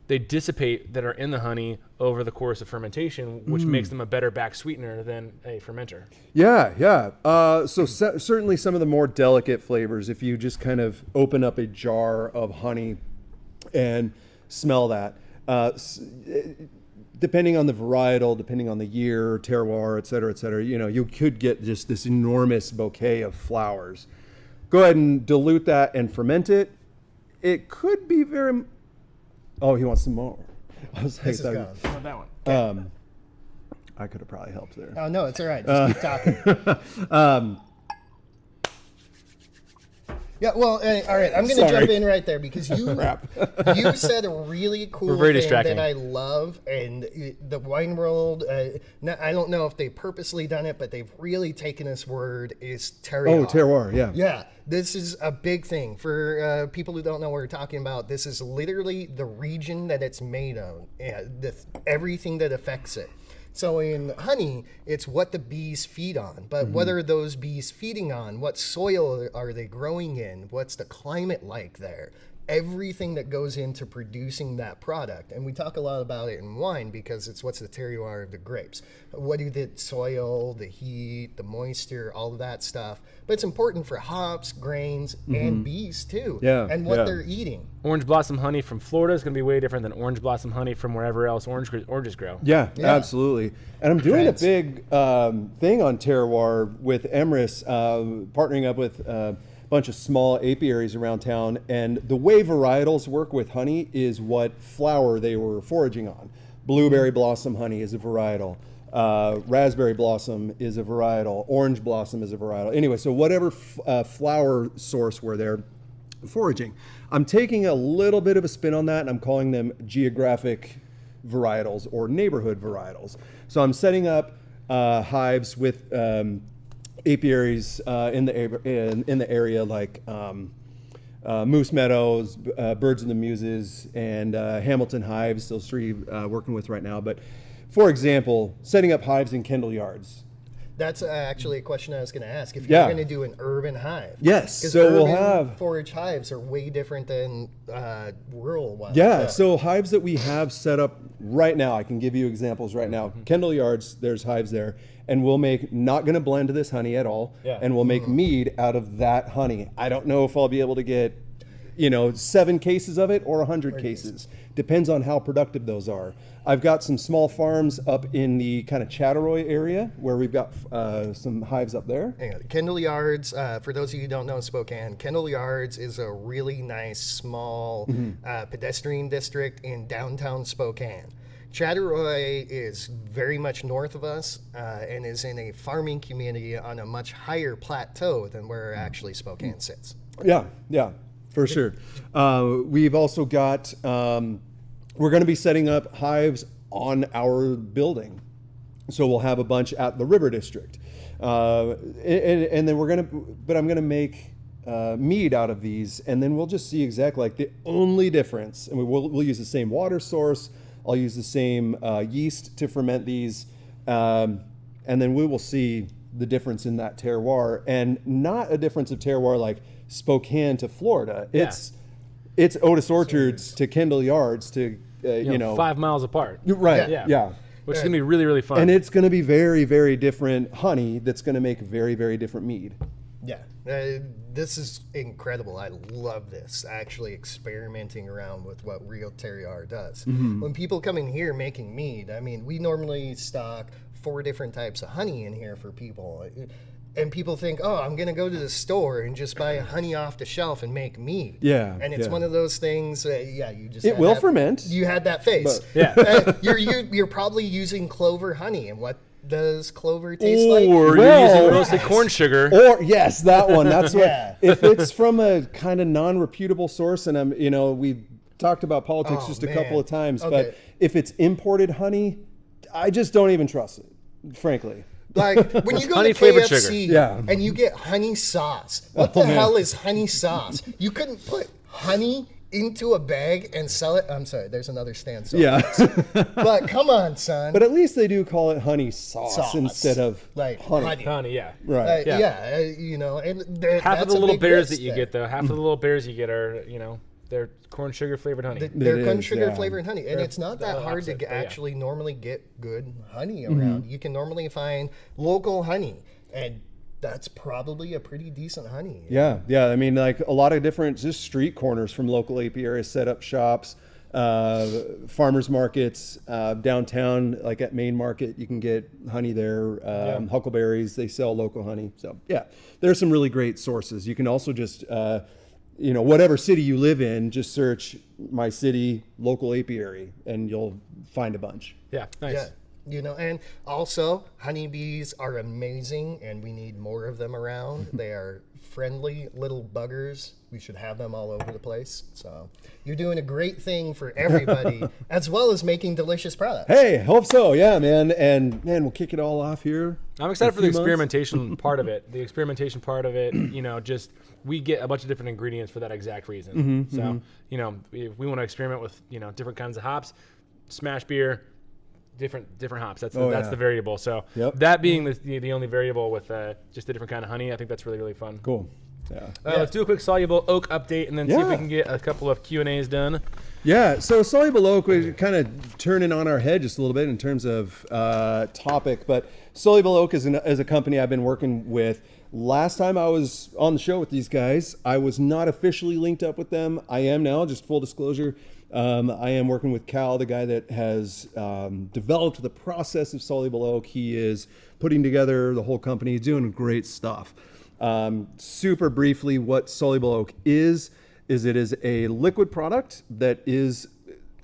Speaker 2: they dissipate that are in the honey over the course of fermentation, which makes them a better back sweetener than a fermenter.
Speaker 3: Yeah. Certainly some of the more delicate flavors, if you just kind of open up a jar of honey and smell that, depending on the varietal, depending on the year, terroir, et cetera, you could get just this enormous bouquet of flowers. Go ahead and dilute that and ferment it. It could be very... Oh, he wants some more. I was like,
Speaker 1: This is gone.
Speaker 2: Not that one.
Speaker 3: I could have probably helped there.
Speaker 1: Oh no, it's all right. Just keep talking. Yeah, well, all right. I'm going to jump in right there because you said a really cool
Speaker 2: very
Speaker 1: thing
Speaker 2: distracting.
Speaker 1: that I love, and the wine world. I don't know if they've purposely done it, but they've really taken this word is terroir.
Speaker 3: Oh, terroir, yeah.
Speaker 1: Yeah, this is a big thing for people who don't know what we're talking about. This is literally the region that it's made of, everything that affects it. So in honey, it's what the bees feed on. But what are those bees feeding on? What soil are they growing in? What's the climate like there? everything that goes into producing that product. And we talk a lot about it in wine because it's what's the terroir of the grapes. What do the soil, the heat, the moisture, all of that stuff. But it's important for hops, grains, and bees too.
Speaker 3: Yeah,
Speaker 1: and what
Speaker 3: yeah.
Speaker 1: they're eating.
Speaker 2: Orange blossom honey from Florida is going to be way different than orange blossom honey from wherever else oranges grow.
Speaker 3: Yeah,
Speaker 1: Yeah.
Speaker 3: absolutely. And I'm doing
Speaker 1: Depends.
Speaker 3: a big thing on terroir with Emrys, partnering up with a bunch of small apiaries around town. And the way varietals work with honey is what flower they were foraging on. Blueberry blossom honey is a varietal. Raspberry blossom is a varietal. Orange blossom is a varietal. Anyway, so whatever flower source where they're foraging. I'm taking a little bit of a spin on that, and I'm calling them geographic varietals or neighborhood varietals. So I'm setting up hives with apiaries in the area like Moose Meadows, Birds of the Muses, and Hamilton Hives. Those three working with right now. But for example, setting up hives in Kendall Yards.
Speaker 1: That's actually a question I was going to ask. If
Speaker 3: Yeah.
Speaker 1: you're going to do an urban hive.
Speaker 3: Yes,
Speaker 1: 'Cause
Speaker 3: so we'll
Speaker 1: urban
Speaker 3: have-
Speaker 1: forage hives are way different than rural ones.
Speaker 3: Yeah, so hives that we have set up right now, I can give you examples right now. Kendall Yards, there's hives there, and we'll make, not going to blend this honey at all,
Speaker 2: Yeah.
Speaker 3: and we'll make mead out of that honey. I don't know if I'll be able to get, 7 cases of it or 100 cases. Depends on how productive those are. I've got some small farms up in the kind of Chatteroy area where we've got some hives up there.
Speaker 1: Hang on. Kendall Yards, for those of you who don't know Spokane, Kendall Yards is a really nice, small pedestrian district in downtown Spokane. Chatteroy is very much north of us and is in a farming community on a much higher plateau than where actually Spokane sits.
Speaker 3: Yeah, for sure. We've also got, we're going to be setting up hives on our building. So we'll have a bunch at the River District. And then I'm going to make mead out of these, and then we'll just see exactly like the only difference. And we'll use the same water source. I'll use the same yeast to ferment these. And then we will see the difference in that terroir, and not a difference of terroir like Spokane to Florida.
Speaker 2: Yeah.
Speaker 3: It's Otis Orchards to Kendall Yards to,
Speaker 2: 5 miles apart.
Speaker 3: Right.
Speaker 2: Yeah.
Speaker 3: Yeah.
Speaker 2: Which is going to be really, really fun.
Speaker 3: And it's going to be very, very different honey that's going to make very, very different mead.
Speaker 1: Yeah, this is incredible. I love this, actually experimenting around with what real terroir does. When people come in here making mead, I mean, we normally stock 4 different types of honey in here for people. And people think, oh, I'm going to go to the store and just buy honey off the shelf and make mead.
Speaker 3: Yeah,
Speaker 1: And it's
Speaker 3: yeah.
Speaker 1: one of those things, you just...
Speaker 3: It
Speaker 1: had
Speaker 3: will
Speaker 1: that-
Speaker 3: ferment.
Speaker 1: You had that face.
Speaker 2: Yeah.
Speaker 1: You're probably using clover honey. And what does clover taste like?
Speaker 2: Or
Speaker 3: Well,
Speaker 2: you're using roasted corn sugar.
Speaker 3: Or yes, that one. That's what.
Speaker 1: Yeah.
Speaker 3: If it's from a kind of non-reputable source, and we've talked about politics
Speaker 1: Oh,
Speaker 3: just a
Speaker 1: man.
Speaker 3: couple of times,
Speaker 1: Okay.
Speaker 3: but if it's imported honey, I just don't even trust it, frankly.
Speaker 1: Like when you go
Speaker 2: Honey
Speaker 1: to
Speaker 2: flavored
Speaker 1: KFC
Speaker 2: sugar.
Speaker 3: Yeah.
Speaker 1: and you get honey sauce. What the hell is honey sauce? You couldn't put honey into a bag and sell it. I'm sorry, there's another stand.
Speaker 3: Yeah.
Speaker 1: But come on, son.
Speaker 3: But at least they do call it honey sauce instead of
Speaker 1: like
Speaker 3: honey.
Speaker 2: Honey, yeah.
Speaker 3: Right.
Speaker 1: And
Speaker 2: Half of
Speaker 1: that's
Speaker 2: the
Speaker 1: a
Speaker 2: little
Speaker 1: big
Speaker 2: bears
Speaker 1: risk
Speaker 2: that you
Speaker 1: there.
Speaker 2: get, though, half of the little bears you get are, they're corn sugar flavored honey.
Speaker 1: They're
Speaker 3: It
Speaker 1: corn
Speaker 3: is,
Speaker 1: sugar
Speaker 3: yeah.
Speaker 1: flavored honey, and it's not that hard to
Speaker 2: opposite, but yeah.
Speaker 1: actually normally get good honey
Speaker 3: Mm-hmm.
Speaker 1: around. You can normally find local honey, and that's probably a pretty decent honey.
Speaker 3: Yeah. I mean, like a lot of different just street corners from local apiaries, set up shops, farmers markets, downtown, like at Main Market, you can get honey there. Huckleberries, they sell local honey. So yeah, there's some really great sources. You can also just, whatever city you live in, just search my city local apiary and you'll find a bunch.
Speaker 2: Yeah, nice.
Speaker 1: Yeah. And also honeybees are amazing, and we need more of them around. They are friendly little buggers. We should have them all over the place. So you're doing a great thing for everybody, as well as making delicious products.
Speaker 3: Hey, hope so. Yeah, man. And man, we'll kick it all off here.
Speaker 2: I'm excited for the
Speaker 3: few months.
Speaker 2: experimentation part of it. The experimentation part of it, just we get a bunch of different ingredients for that exact reason. So, if we want to experiment with, different kinds of hops, smash beer, different hops. That's the variable. So
Speaker 3: Yep.
Speaker 2: that being the only variable with just a different kind of honey, I think that's really, really fun.
Speaker 3: Cool. Yeah.
Speaker 2: Let's do a quick Soluble Oak update and then see if we can get a couple of Q&As done.
Speaker 3: Yeah, so Soluble Oak, we're kind of turning on our head just a little bit in terms of topic, but Soluble Oak is a company I've been working with. Last time I was on the show with these guys, I was not officially linked up with them. I am now, just full disclosure. I am working with Cal, the guy that has developed the process of Soluble Oak. He is putting together the whole company, he's doing great stuff. Super briefly, what Soluble Oak is it is a liquid product that is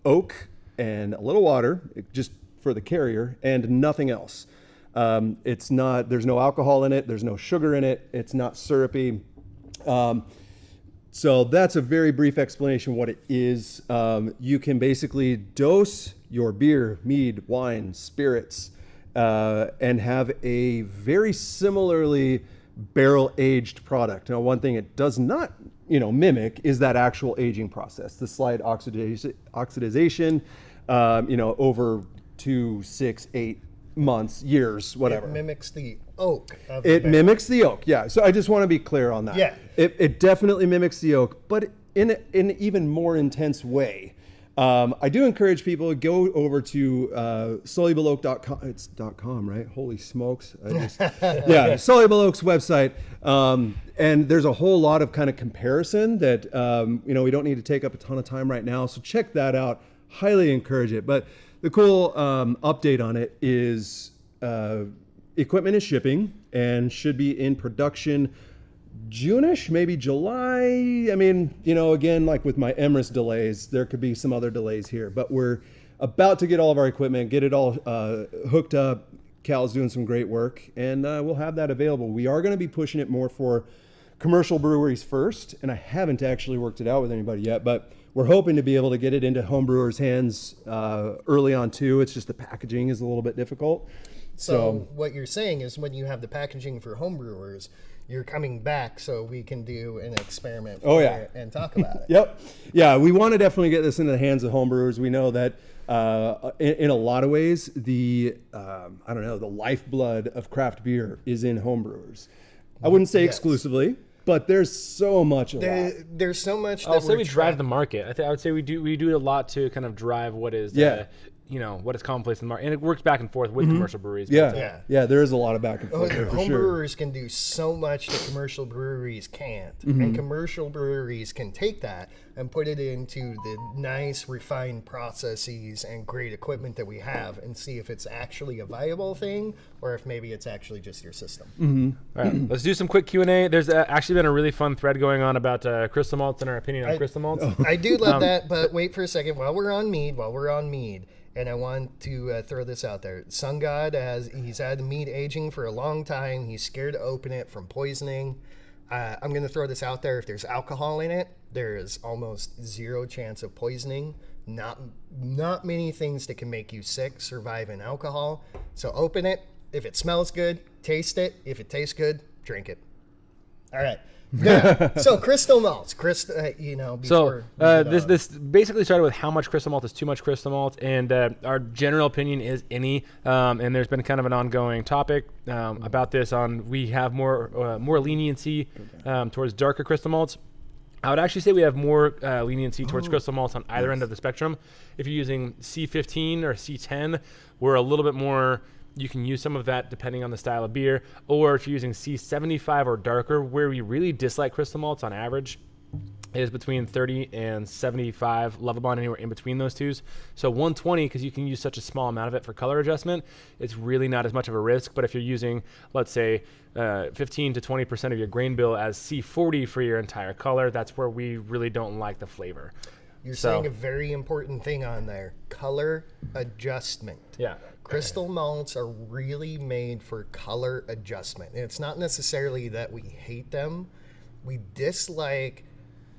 Speaker 3: oak and a little water, just for the carrier, and nothing else. There's no alcohol in it, there's no sugar in it, it's not syrupy. So that's a very brief explanation of what it is. You can basically dose your beer, mead, wine, spirits, and have a very similarly barrel-aged product. Now, one thing it does not, mimic is that actual aging process, the slight oxidization, over 2, 6, 8 months, years, whatever.
Speaker 1: It mimics the oak.
Speaker 3: It mimics the oak, yeah. So I just want to be clear on that.
Speaker 1: Yeah.
Speaker 3: It definitely mimics the oak, but in an even more intense way. I do encourage people to go over to solubleoak.com. It's .com, right? Holy smokes. Soluble Oak's website. And there's a whole lot of kind of comparison that, we don't need to take up a ton of time right now. So check that out. Highly encourage it. But the cool update on it is equipment is shipping and should be in production June-ish, maybe July. I mean, again, like with my Emrys delays, there could be some other delays here, but we're about to get all of our equipment, get it all hooked up. Cal's doing some great work, and we'll have that available. We are going to be pushing it more for commercial breweries first, and I haven't actually worked it out with anybody yet, but we're hoping to be able to get it into home brewers' hands early on too. It's just the packaging is a little bit difficult.
Speaker 1: So what you're saying is when you have the packaging for home brewers, you're coming back so we can do an experiment and talk about it.
Speaker 3: Yep. Yeah, we want to definitely get this into the hands of home brewers. We know that in a lot of ways, the lifeblood of craft beer is in home brewers. I wouldn't say exclusively, but there's so much of that.
Speaker 1: There's so much that
Speaker 2: I'll say we drive the market. I would say we do a lot to kind of drive what is what is commonplace in the market, and it works back and forth with commercial breweries.
Speaker 3: Yeah, there is a lot of back and forth there for
Speaker 1: home
Speaker 3: sure.
Speaker 1: brewers can do so much that commercial breweries can't, and commercial breweries can take that and put it into the nice refined processes and great equipment that we have and see if it's actually a viable thing or if maybe it's actually just your system.
Speaker 2: All right, let's do some quick Q&A. There's actually been a really fun thread going on about crystal malts and our opinion on crystal malts.
Speaker 1: I do love that, but wait for a second. While we're on mead, and I want to throw this out there. Sun God, he's had mead aging for a long time. He's scared to open it from poisoning. I'm going to throw this out there. If there's alcohol in it, there is almost zero chance of poisoning. Not many things that can make you sick survive in alcohol. So open it. If it smells good, taste it. If it tastes good, drink it. All right. Yeah. So crystal malts, before
Speaker 2: this basically started with how much crystal malt is too much crystal malt, and our general opinion is any. And there's been kind of an ongoing topic about this. We have more leniency towards darker crystal malts. I would actually say we have more leniency towards crystal malts on either end of the spectrum. If you're using C15 or C10, we're a little bit more. You can use some of that depending on the style of beer, or if you're using C75 or darker, where we really dislike crystal malts on average is between 30 and 75, Lovabond anywhere in between those two. So 120, because you can use such a small amount of it for color adjustment, it's really not as much of a risk. But if you're using, let's say, 15 to 20% of your grain bill as C40 for your entire color, that's where we really don't like the flavor.
Speaker 1: You're saying a very important thing on there, color adjustment.
Speaker 2: Yeah.
Speaker 1: Crystal malts are really made for color adjustment. And it's not necessarily that we hate them. We dislike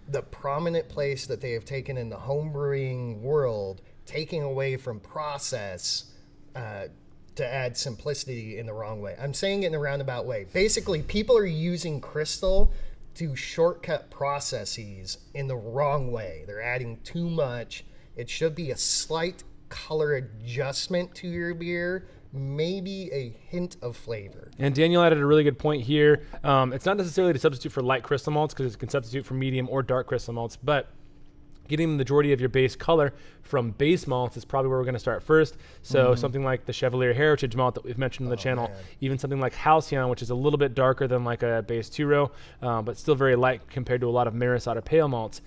Speaker 1: the prominent place that they have taken in the home brewing world, taking away from process to add simplicity in the wrong way. I'm saying it in a roundabout way. Basically, people are using crystal to shortcut processes in the wrong way. They're adding too much. It should be a slight color adjustment to your beer, maybe a hint of flavor.
Speaker 2: And Daniel added a really good point here. It's not necessarily to substitute for light crystal malts because it can substitute for medium or dark crystal malts, but getting the majority of your base color from base malts is probably where we're going to start first. So something like the Chevalier Heritage malt that we've mentioned on the channel, even something like Halcyon, which is a little bit darker than like a base 2-row, but still very light compared to a lot of Maris Otter pale malts.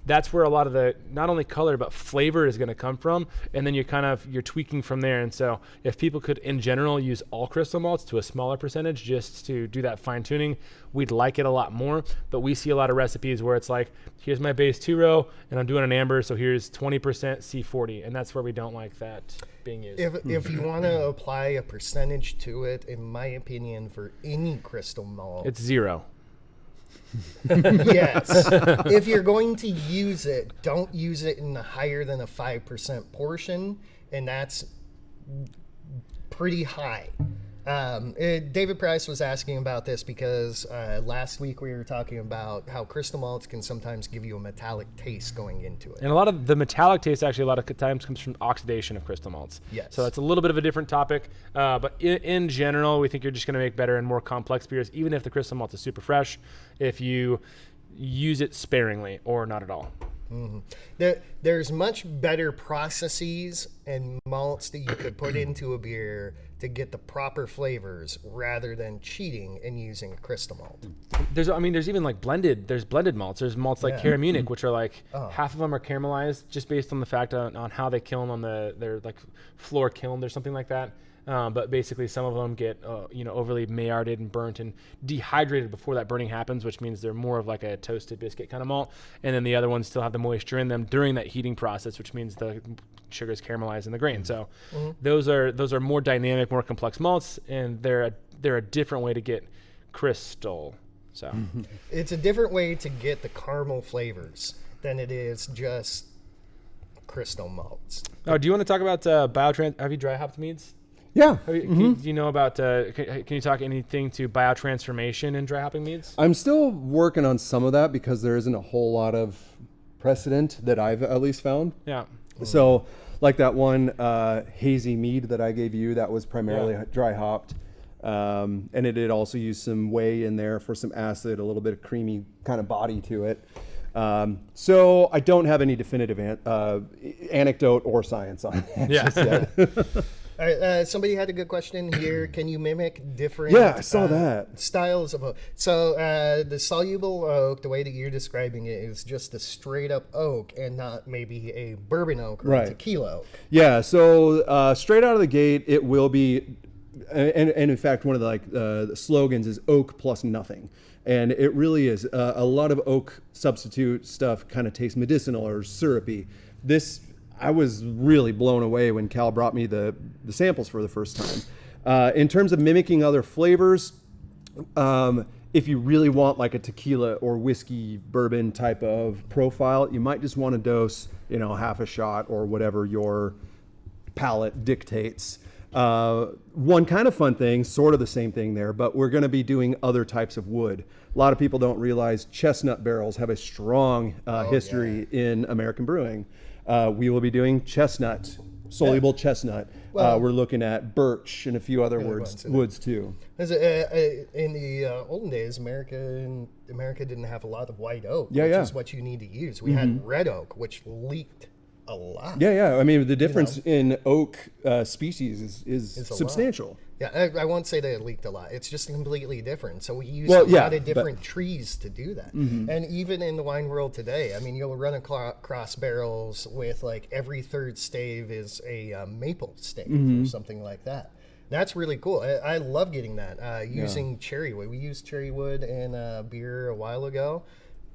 Speaker 2: That's where a lot of the not only color but flavor is going to come from, and then you're tweaking from there. And so if people could in general use all crystal malts to a smaller percentage just to do that fine tuning, we'd like it a lot more. But we see a lot of recipes where it's like, here's my base 2-row and I'm doing an amber, so here's 20% C40, and that's where we don't like that being used.
Speaker 1: If you want to apply a percentage to it, in my opinion, for any crystal malt,
Speaker 2: It's 0.
Speaker 1: yes. If you're going to use it, don't use it in a higher than a 5% portion, and that's pretty high. David Price was asking about this because last week we were talking about how crystal malts can sometimes give you a metallic taste going into it.
Speaker 2: And a lot of the metallic taste actually a lot of times comes from oxidation of crystal malts.
Speaker 1: Yes.
Speaker 2: So it's a little bit of a different topic. But in general, we think you're just going to make better and more complex beers, even if the crystal malt is super fresh, if you use it sparingly or not at all.
Speaker 1: There's much better processes and malts that you could put into a beer to get the proper flavors rather than cheating and using a crystal malt.
Speaker 2: There's even like blended malts. There's malts like Cara Munich, which are like half of them are caramelized just based on the fact on how they kiln on their like floor kiln or something like that. But basically some of them get overly Maillarded and burnt and dehydrated before that burning happens, which means they're more of like a toasted biscuit kind of malt. And then the other ones still have the moisture in them during that heating process, which means the sugar is caramelized in the grain. So those are more dynamic, more complex malts, and they're a different way to get crystal. So
Speaker 1: it's a different way to get the caramel flavors than it is just crystal malts.
Speaker 2: Oh, do you want to talk about have you dry hopped meads?
Speaker 3: Yeah.
Speaker 2: Do you know about, can you talk anything to biotransformation in dry hopping meads?
Speaker 3: I'm still working on some of that because there isn't a whole lot of precedent that I've at least found.
Speaker 2: Yeah.
Speaker 3: So like that one hazy mead that I gave you, that was primarily dry hopped. And it did also use some whey in there for some acid, a little bit of creamy kind of body to it. So I don't have any definitive anecdote or science on it just yet.
Speaker 1: All right, somebody had a good question here. Can you mimic different
Speaker 3: Yeah, I saw that.
Speaker 1: styles of oak? So the soluble oak, the way that you're describing it, is just a straight up oak and not maybe a bourbon oak or a tequila oak.
Speaker 3: Yeah, so straight out of the gate, it will be, and in fact, one of the slogans is oak plus nothing. And it really is. A lot of oak substitute stuff kind of tastes medicinal or syrupy. I was really blown away when Cal brought me the samples for the first time. In terms of mimicking other flavors, if you really want like a tequila or whiskey bourbon type of profile, you might just want to dose, half a shot or whatever your palate dictates. One kind of fun thing, sort of the same thing there, but we're going to be doing other types of wood. A lot of people don't realize chestnut barrels have a strong history in American brewing. We will be doing chestnut, soluble chestnut. We're looking at birch and a few other woods too.
Speaker 1: In the olden days, America didn't have a lot of white oak, which is what you need to use. We had red oak, which leaked a lot.
Speaker 3: Yeah. I mean, the difference in oak species is substantial.
Speaker 1: Yeah, I won't say that it leaked a lot. It's just completely different. So we use a lot of different trees to do that. And even in the wine world today, I mean, you'll run across barrels with like every third stave is a maple stave or something like that. That's really cool. I love getting that. Using cherry wood. We used cherry wood in a beer a while ago.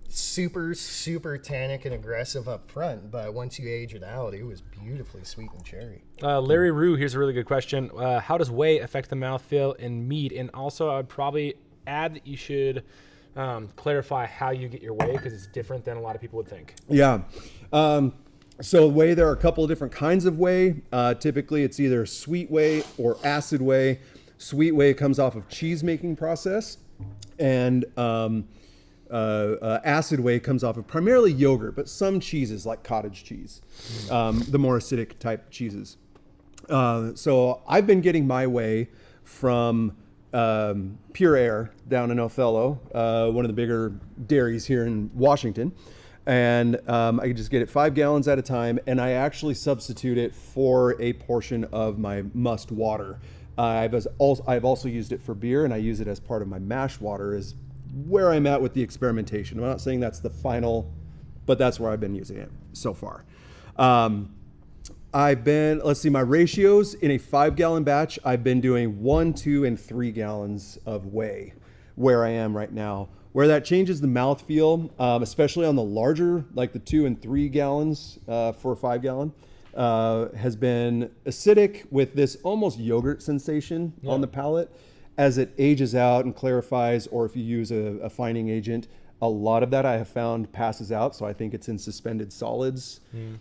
Speaker 1: Super tannic and aggressive up front, but once you age it out, it was beautifully sweet and cherry.
Speaker 2: Larry Rue, here's a really good question. How does whey affect the mouthfeel in mead? And also, I would probably add that you should clarify how you get your whey, because it's different than a lot of people would think.
Speaker 3: Yeah. So whey, there are a couple of different kinds of whey. Typically, it's either sweet whey or acid whey. Sweet whey comes off of cheese making process, and acid whey comes off of primarily yogurt, but some cheeses like cottage cheese, the more acidic type cheeses. So I've been getting my whey from Pure Air down in Othello, one of the bigger dairies here in Washington. And I just get it 5 gallons at a time, and I actually substitute it for a portion of my must water. I've also used it for beer, and I use it as part of my mash water, is where I'm at with the experimentation. I'm not saying that's the final, but that's where I've been using it so far. Let's see, my ratios in a 5-gallon batch, I've been doing 1, 2, and 3 gallons of whey where I am right now. Where that changes the mouthfeel, especially on the larger, like the 2 and 3 gallons for a 5-gallon, has been acidic with this almost yogurt sensation on the palate. As it ages out and clarifies, or if you use a fining agent, a lot of that I have found passes out. So I think it's in suspended solids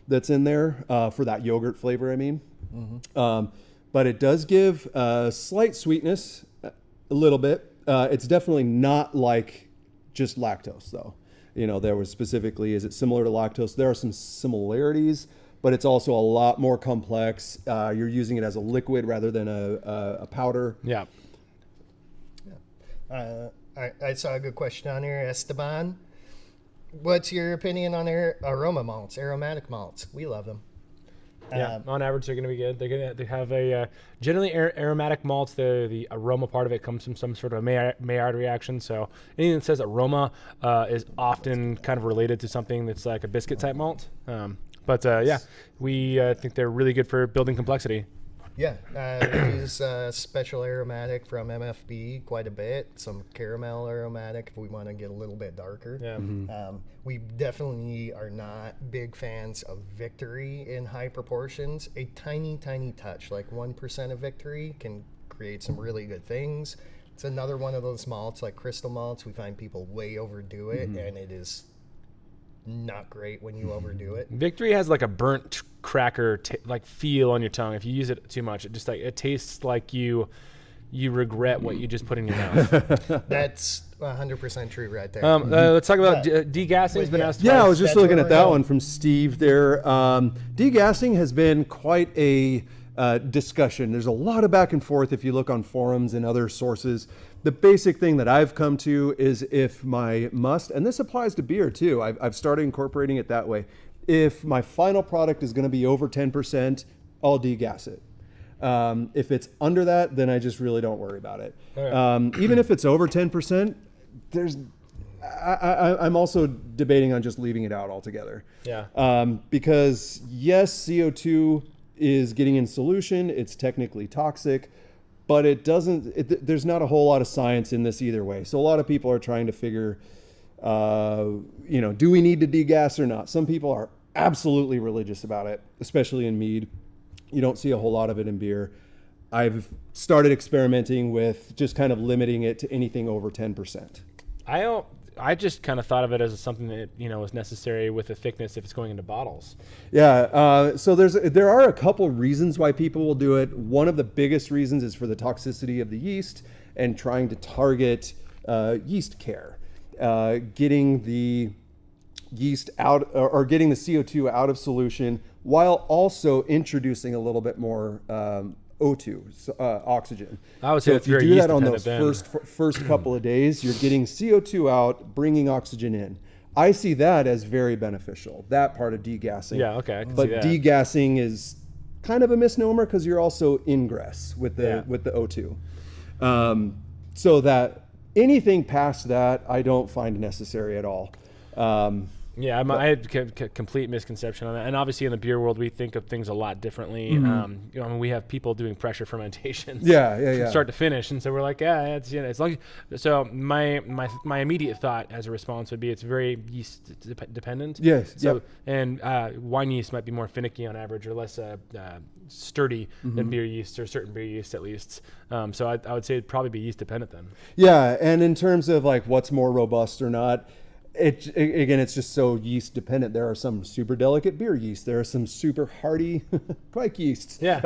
Speaker 3: that's in there for that yogurt flavor, I mean. But it does give slight sweetness, a little bit. It's definitely not like just lactose, though. You know, there was specifically, is it similar to lactose? There are some similarities, but it's also a lot more complex. You're using it as a liquid rather than a powder.
Speaker 2: Yeah.
Speaker 1: I saw a good question on here, Esteban. What's your opinion on aromatic malts? We love them.
Speaker 2: Yeah, on average, they're going to be good. They have a generally aromatic malts. The aroma part of it comes from some sort of Maillard reaction. So anything that says aroma is often kind of related to something that's like a biscuit type malt. We think they're really good for building complexity.
Speaker 1: Yeah, we use special aromatic from MFB quite a bit. Some caramel aromatic if we want to get a little bit darker.
Speaker 2: Yeah.
Speaker 1: We definitely are not big fans of Victory in high proportions. A tiny, tiny touch, like 1% of Victory, can create some really good things. It's another one of those malts, like crystal malts. We find people way overdo it, and it is not great when you overdo it.
Speaker 2: Victory has like a burnt cracker like feel on your tongue. If you use it too much, it tastes like you regret what you just put in your mouth.
Speaker 1: That's 100% true right there.
Speaker 2: Let's talk about degassing. Has been asked.
Speaker 3: Yeah, I was just looking at that
Speaker 1: going.
Speaker 3: one from Steve there. Degassing has been quite a discussion. There's a lot of back and forth if you look on forums and other sources. The basic thing that I've come to is if my must, and this applies to beer too, I've started incorporating it that way. If my final product is going to be over 10%, I'll degas it. If it's under that, then I just really don't worry about it. Okay. Even if it's over 10%, I'm also debating on just leaving it out altogether.
Speaker 2: Yeah.
Speaker 3: Because yes, CO2 is getting in solution. It's technically toxic, but there's not a whole lot of science in this either way. So a lot of people are trying to figure, do we need to degas or not? Some people are absolutely religious about it, especially in mead. You don't see a whole lot of it in beer. I've started experimenting with just kind of limiting it to anything over 10%.
Speaker 2: I just kind of thought of it as something that is necessary with the thickness if it's going into bottles.
Speaker 3: Yeah. So there are a couple reasons why people will do it. One of the biggest reasons is for the toxicity of the yeast and trying to target yeast care, getting the yeast out or getting the CO2 out of solution while also introducing a little bit more O2, oxygen.
Speaker 2: I would say
Speaker 3: so
Speaker 2: it's
Speaker 3: if you
Speaker 2: very
Speaker 3: do
Speaker 2: yeast
Speaker 3: that on
Speaker 2: dependent
Speaker 3: those
Speaker 2: then.
Speaker 3: first couple of days, you're getting CO2 out, bringing oxygen in. I see that as very beneficial, that part of degassing.
Speaker 2: Yeah, okay, I can
Speaker 3: but
Speaker 2: see that.
Speaker 3: degassing is kind of a misnomer because you're also ingress with the O2. So that anything past that, I don't find necessary at all.
Speaker 2: I had complete misconception on that. And obviously in the beer world, we think of things a lot differently. We have people doing pressure fermentations from start to finish. And so we're like, it's like, so my immediate thought as a response would be it's very yeast dependent.
Speaker 3: Yes.
Speaker 2: So, and wine yeast might be more finicky on average or less sturdy than beer yeast or certain beer yeast at least. So I would say it'd probably be yeast dependent then.
Speaker 3: Yeah. And in terms of like what's more robust or not, Again, it's just so yeast dependent. There are some super delicate beer yeast. There are some super hardy quake yeasts.
Speaker 2: Yeah.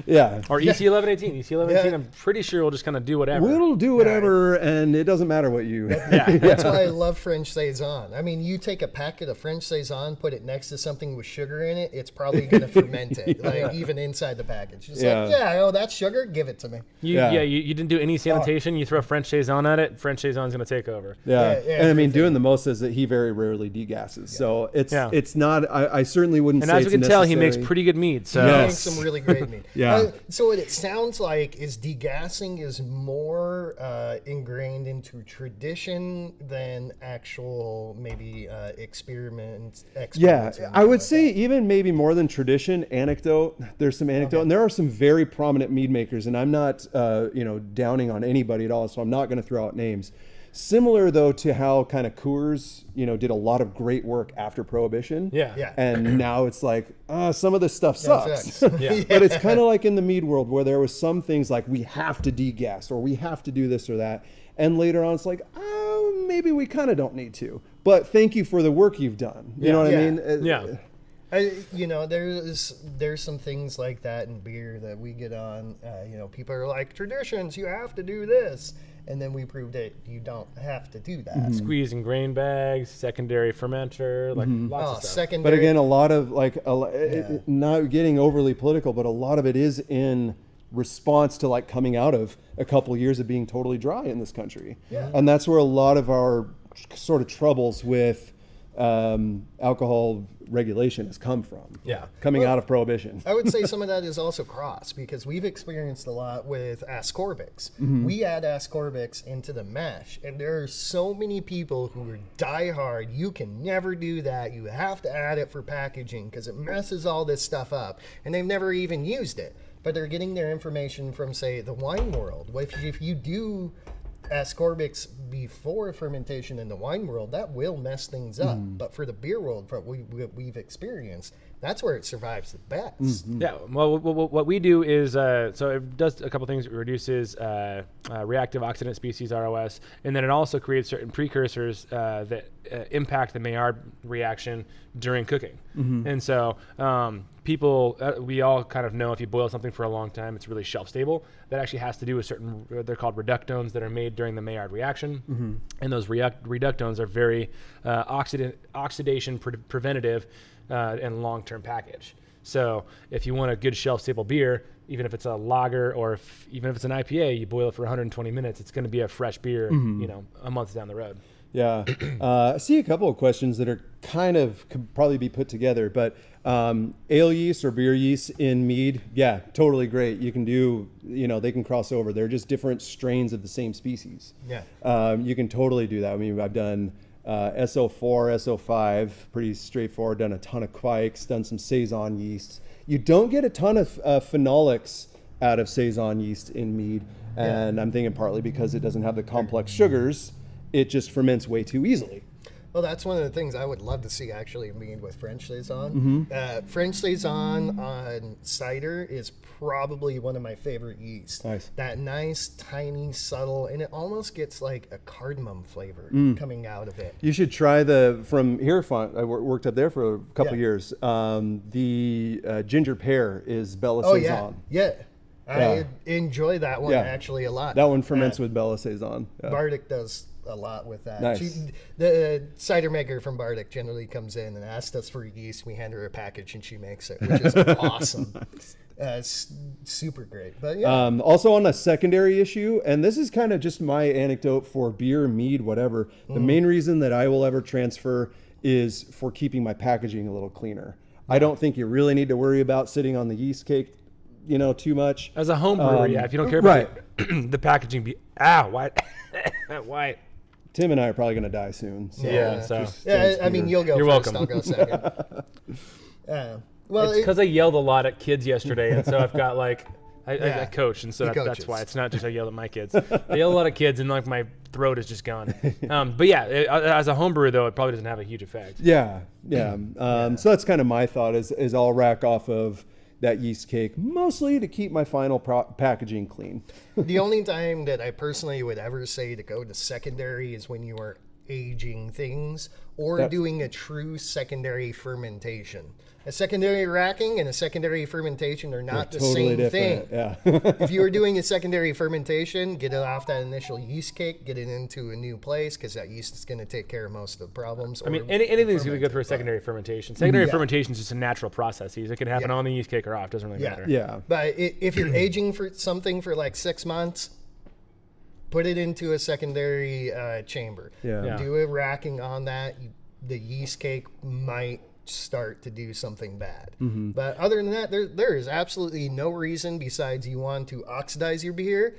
Speaker 3: Yeah.
Speaker 2: Or EC 1118. EC 1118, I'm pretty sure will just kind of do whatever.
Speaker 3: We'll do whatever, and it doesn't matter what you.
Speaker 1: That's why I love French Saison. I mean, you take a packet of French Saison, put it next to something with sugar in it, it's probably going to ferment it, like even inside the package. It's like, oh, that's sugar? Give it to me.
Speaker 2: You didn't do any sanitation. You throw French Saison at it, French Saison's going to take over.
Speaker 3: Yeah. And I mean, doing the most is that he very rarely degasses. So it's not, I certainly wouldn't say
Speaker 2: as we can tell, he makes
Speaker 3: necessary.
Speaker 2: pretty good mead. So
Speaker 1: He makes some really great mead.
Speaker 3: Yeah.
Speaker 1: So what it sounds like is degassing is more ingrained into tradition than actual maybe experiments.
Speaker 3: Yeah, I would say even maybe more than tradition, anecdote. There's some anecdote, and there are some very prominent mead makers, and I'm not, downing on anybody at all, so I'm not going to throw out names. Similar though to how kind of Coors, did a lot of great work after Prohibition.
Speaker 2: Yeah.
Speaker 3: And now it's like, some of this stuff sucks.
Speaker 2: Yeah.
Speaker 3: But it's kind of like in the mead world where there was some things like we have to degas or we have to do this or that. And later on it's like, maybe we kind of don't need to. But thank you for the work you've done. You know what I mean?
Speaker 2: Yeah.
Speaker 1: There's some things like that in beer that we get on. People are like, traditions, you have to do this. And then we proved that you don't have to do that.
Speaker 2: Squeezing grain bags, secondary fermenter, like lots of stuff.
Speaker 1: Secondary.
Speaker 3: But again, a lot of not getting overly political, but a lot of it is in response to like coming out of a couple of years of being totally dry in this country.
Speaker 1: Yeah.
Speaker 3: And that's where a lot of our sort of troubles with alcohol regulation has come from.
Speaker 2: Yeah.
Speaker 3: Coming out of Prohibition.
Speaker 1: I would say some of that is also cross because we've experienced a lot with ascorbics. We add ascorbics into the mash, and there are so many people who are diehard. You can never do that. You have to add it for packaging because it messes all this stuff up, and they've never even used it. But they're getting their information from, say, the wine world. If you do ascorbics before fermentation in the wine world, that will mess things up. But for the beer world, for what we've experienced, that's where it survives the best.
Speaker 2: Yeah. Well, what we do is so it does a couple things. It reduces reactive oxidant species (ROS), and then it also creates certain precursors that impact the Maillard reaction during cooking. And so people, we all kind of know if you boil something for a long time, it's really shelf stable. That actually has to do with certain, they're called reductones that are made during the Maillard reaction. And those reductones are very oxidation preventative and long-term package. So if you want a good shelf-stable beer, even if it's a lager or even if it's an IPA, you boil it for 120 minutes, it's going to be a fresh beer, a month down the road.
Speaker 3: Yeah. I see a couple of questions that are could probably be put together, but ale yeast or beer yeast in mead, yeah, totally great. You can do, they can cross over. They're just different strains of the same species.
Speaker 1: Yeah.
Speaker 3: You can totally do that. I mean, I've done SO4, SO5, pretty straightforward, done a ton of quikes, done some Saison yeasts. You don't get a ton of phenolics out of Saison yeast in mead, and I'm thinking partly because it doesn't have the complex sugars, it just ferments way too easily.
Speaker 1: Well, that's one of the things I would love to see actually made with French Saison. French Saison on cider is probably one of my favorite yeasts.
Speaker 3: Nice.
Speaker 1: That nice, tiny, subtle, and it almost gets like a cardamom flavor coming out of it.
Speaker 3: You should try from Hierophant. I worked up there for a couple years. The ginger pear is Bella Saison.
Speaker 1: Yeah. I enjoy that one actually a lot.
Speaker 3: That one ferments with Bella Saison. Yeah.
Speaker 1: Bardic does a lot with that.
Speaker 3: Nice.
Speaker 1: The cider maker from Bardic generally comes in and asks us for yeast. We hand her a package and she makes it, which is awesome. It's super great. But
Speaker 3: also on a secondary issue, and this is kind of just my anecdote for beer, mead, whatever. The main reason that I will ever transfer is for keeping my packaging a little cleaner. I don't think you really need to worry about sitting on the yeast cake, too much.
Speaker 2: As a home brewer, if you don't care about the packaging, white.
Speaker 3: Tim and I are probably going to die soon. So
Speaker 1: I mean, you'll go
Speaker 2: You're
Speaker 1: first,
Speaker 2: welcome.
Speaker 1: I'll go second. Well,
Speaker 2: it's because I yelled a lot at kids yesterday, and so I've got I coach, and so that's why. It's not just I yell at my kids. I yell a lot at kids, and my throat is just gone. But as a home brewer, though, it probably doesn't have a huge effect.
Speaker 3: Yeah. So that's kind of my thought is I'll rack off of that yeast cake, mostly to keep my final packaging clean.
Speaker 1: The only time that I personally would ever say to go to secondary is when you are aging things or doing a true secondary fermentation. A secondary racking and a secondary fermentation are not the
Speaker 3: totally
Speaker 1: same thing.
Speaker 3: Yeah.
Speaker 1: If you were doing a secondary fermentation, get it off that initial yeast cake, get it into a new place, because that yeast is going to take care of most of the problems.
Speaker 2: I mean, anything's going to go through a secondary fermentation. Secondary fermentation is just a natural process. It can happen on the yeast cake or off. Doesn't really matter.
Speaker 3: Yeah.
Speaker 1: But if you're aging for something for like 6 months, put it into a secondary chamber.
Speaker 3: Yeah.
Speaker 1: Do a racking on that. The yeast cake might start to do something bad. But other than that, there is absolutely no reason besides you want to oxidize your beer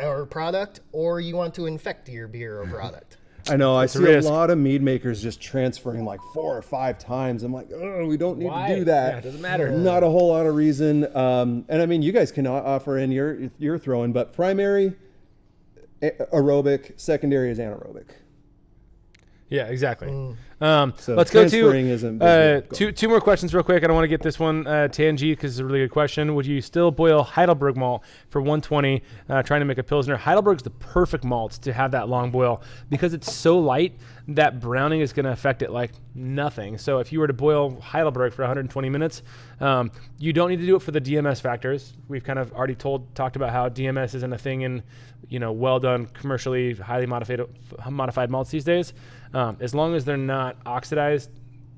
Speaker 1: or product, or you want to infect your beer or product.
Speaker 3: I know. I see a
Speaker 2: risk.
Speaker 3: lot of mead makers just transferring like 4 or 5 times. I'm like, oh, we don't need to do that.
Speaker 2: Yeah, it doesn't matter.
Speaker 3: Not a whole lot of reason. And I mean, you guys can offer in your throwing, but primary aerobic, secondary is anaerobic.
Speaker 2: Yeah, exactly.
Speaker 3: So
Speaker 2: let's go
Speaker 3: transferring isn't
Speaker 2: two more questions real quick. I don't want to get this one tangent because it's a really good question. Would you still boil Heidelberg malt for 120 trying to make a Pilsner? Heidelberg's the perfect malt to have that long boil because it's so light that browning is going to affect it like nothing. So if you were to boil Heidelberg for 120 minutes, you don't need to do it for the DMS factors. We've kind of already talked about how DMS isn't a thing in well done commercially highly modified malts these days. As long as they're not oxidized,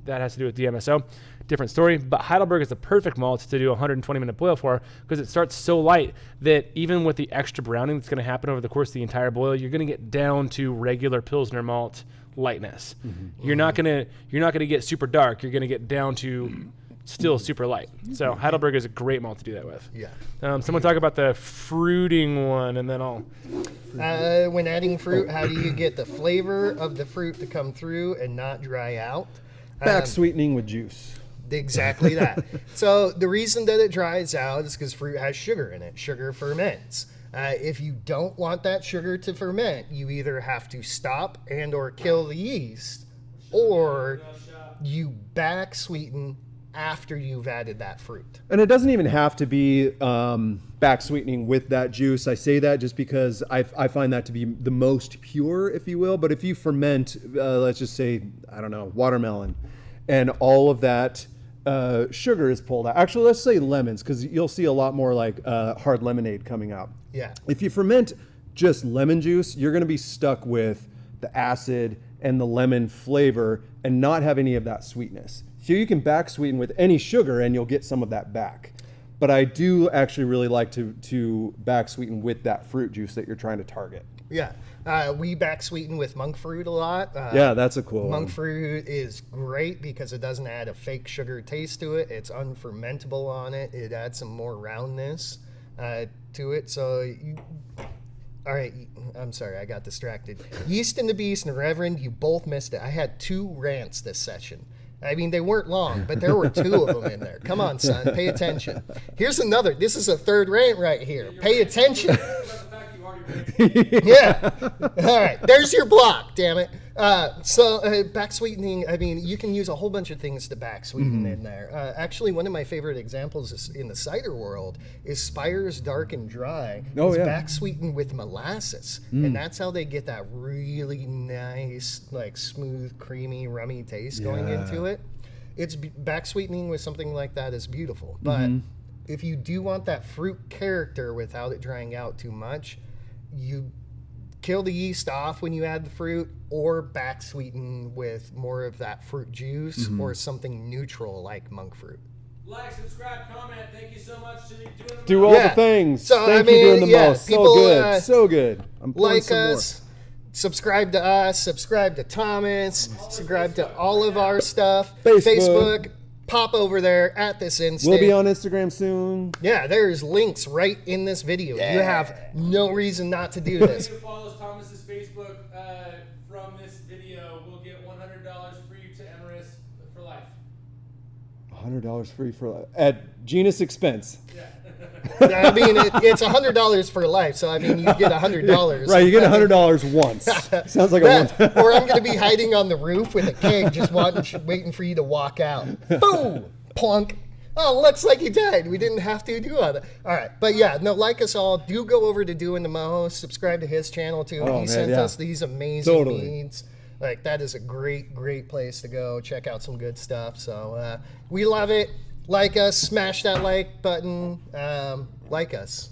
Speaker 2: that has to do with DMSO. Different story. But Heidelberg is the perfect malt to do a 120-minute boil for because it starts so light that even with the extra browning that's going to happen over the course of the entire boil, you're going to get down to regular Pilsner malt lightness. You're not going to get super dark. You're going to get down to still super light. So Heidelberg is a great malt to do that with.
Speaker 1: Yeah.
Speaker 2: Someone talk about the fruiting one, and then I'll.
Speaker 1: When adding fruit, how do you get the flavor of the fruit to come through and not dry out?
Speaker 3: back sweetening with juice.
Speaker 1: Exactly that. So the reason that it dries out is because fruit has sugar in it. Sugar ferments. If you don't want that sugar to ferment, you either have to stop and or kill the yeast, or you back sweeten after you've added that fruit.
Speaker 3: And it doesn't even have to be back sweetening with that juice. I say that just because I find that to be the most pure, if you will. But if you ferment, let's just say, I don't know, watermelon, and all of that sugar is pulled out. Actually, let's say lemons, because you'll see a lot more like hard lemonade coming out.
Speaker 1: Yeah.
Speaker 3: If you ferment just lemon juice, you're going to be stuck with the acid and the lemon flavor and not have any of that sweetness. So you can back sweeten with any sugar and you'll get some of that back. But I do actually really like to back sweeten with that fruit juice that you're trying to target.
Speaker 1: Yeah. We back sweeten with monk fruit a lot.
Speaker 3: Yeah, that's a cool
Speaker 1: Monk
Speaker 3: one.
Speaker 1: fruit is great because it doesn't add a fake sugar taste to it. It's unfermentable on it. It adds some more roundness to it. So, all right, I'm sorry, I got distracted. Yeast and the Beast and Reverend, you both missed it. I had 2 rants this session. I mean, they weren't long, but there were 2 of them in there. Come on, son, pay attention. Here's another. This is a 3rd rant right here. Pay attention. Yeah. All right. There's your block, damn it. So back sweetening, I mean, you can use a whole bunch of things to back sweeten in there. Actually, one of my favorite examples in the cider world is Spire's Dark and Dry. It's back sweetened with molasses. And that's how they get that really nice, like smooth, creamy, rummy taste going into it. It's back sweetening with something like that is beautiful. But if you do want that fruit character without it drying out too much, you kill the yeast off when you add the fruit, or back sweeten with more of that fruit juice or something neutral like monk fruit.
Speaker 2: Like, subscribe, comment. Thank you so much.
Speaker 3: Do all the things.
Speaker 1: So,
Speaker 3: Thank
Speaker 1: I mean,
Speaker 3: you doing the most.
Speaker 1: people,
Speaker 3: So good. So good. I'm pouring
Speaker 1: Like
Speaker 3: some more.
Speaker 1: us, subscribe to us, subscribe to Thomas, subscribe to all of our stuff.
Speaker 3: Facebook.
Speaker 1: Pop over there at this instant.
Speaker 3: We'll be on Instagram soon.
Speaker 1: Yeah, there's links right in this video. You have no reason not to do this.
Speaker 2: Who follows Thomas's Facebook from this video will get $100 free to Emrys for life.
Speaker 3: $100 free for at Genus expense.
Speaker 1: I mean, it's $100 for life, so I mean, you get $100.
Speaker 3: Right, you get $100 once. Sounds like a one.
Speaker 1: Or I'm going to be hiding on the roof with a keg, just waiting for you to walk out. Boom, plunk. Oh, looks like you died. We didn't have to do all that. All right, but yeah, no, like us all. Do go over to Doing the Most. Subscribe to his channel too. He sent us these amazing meads. Like, that is a great place to go. Check out some good stuff. So we love it. Like us, smash that like button. Like us.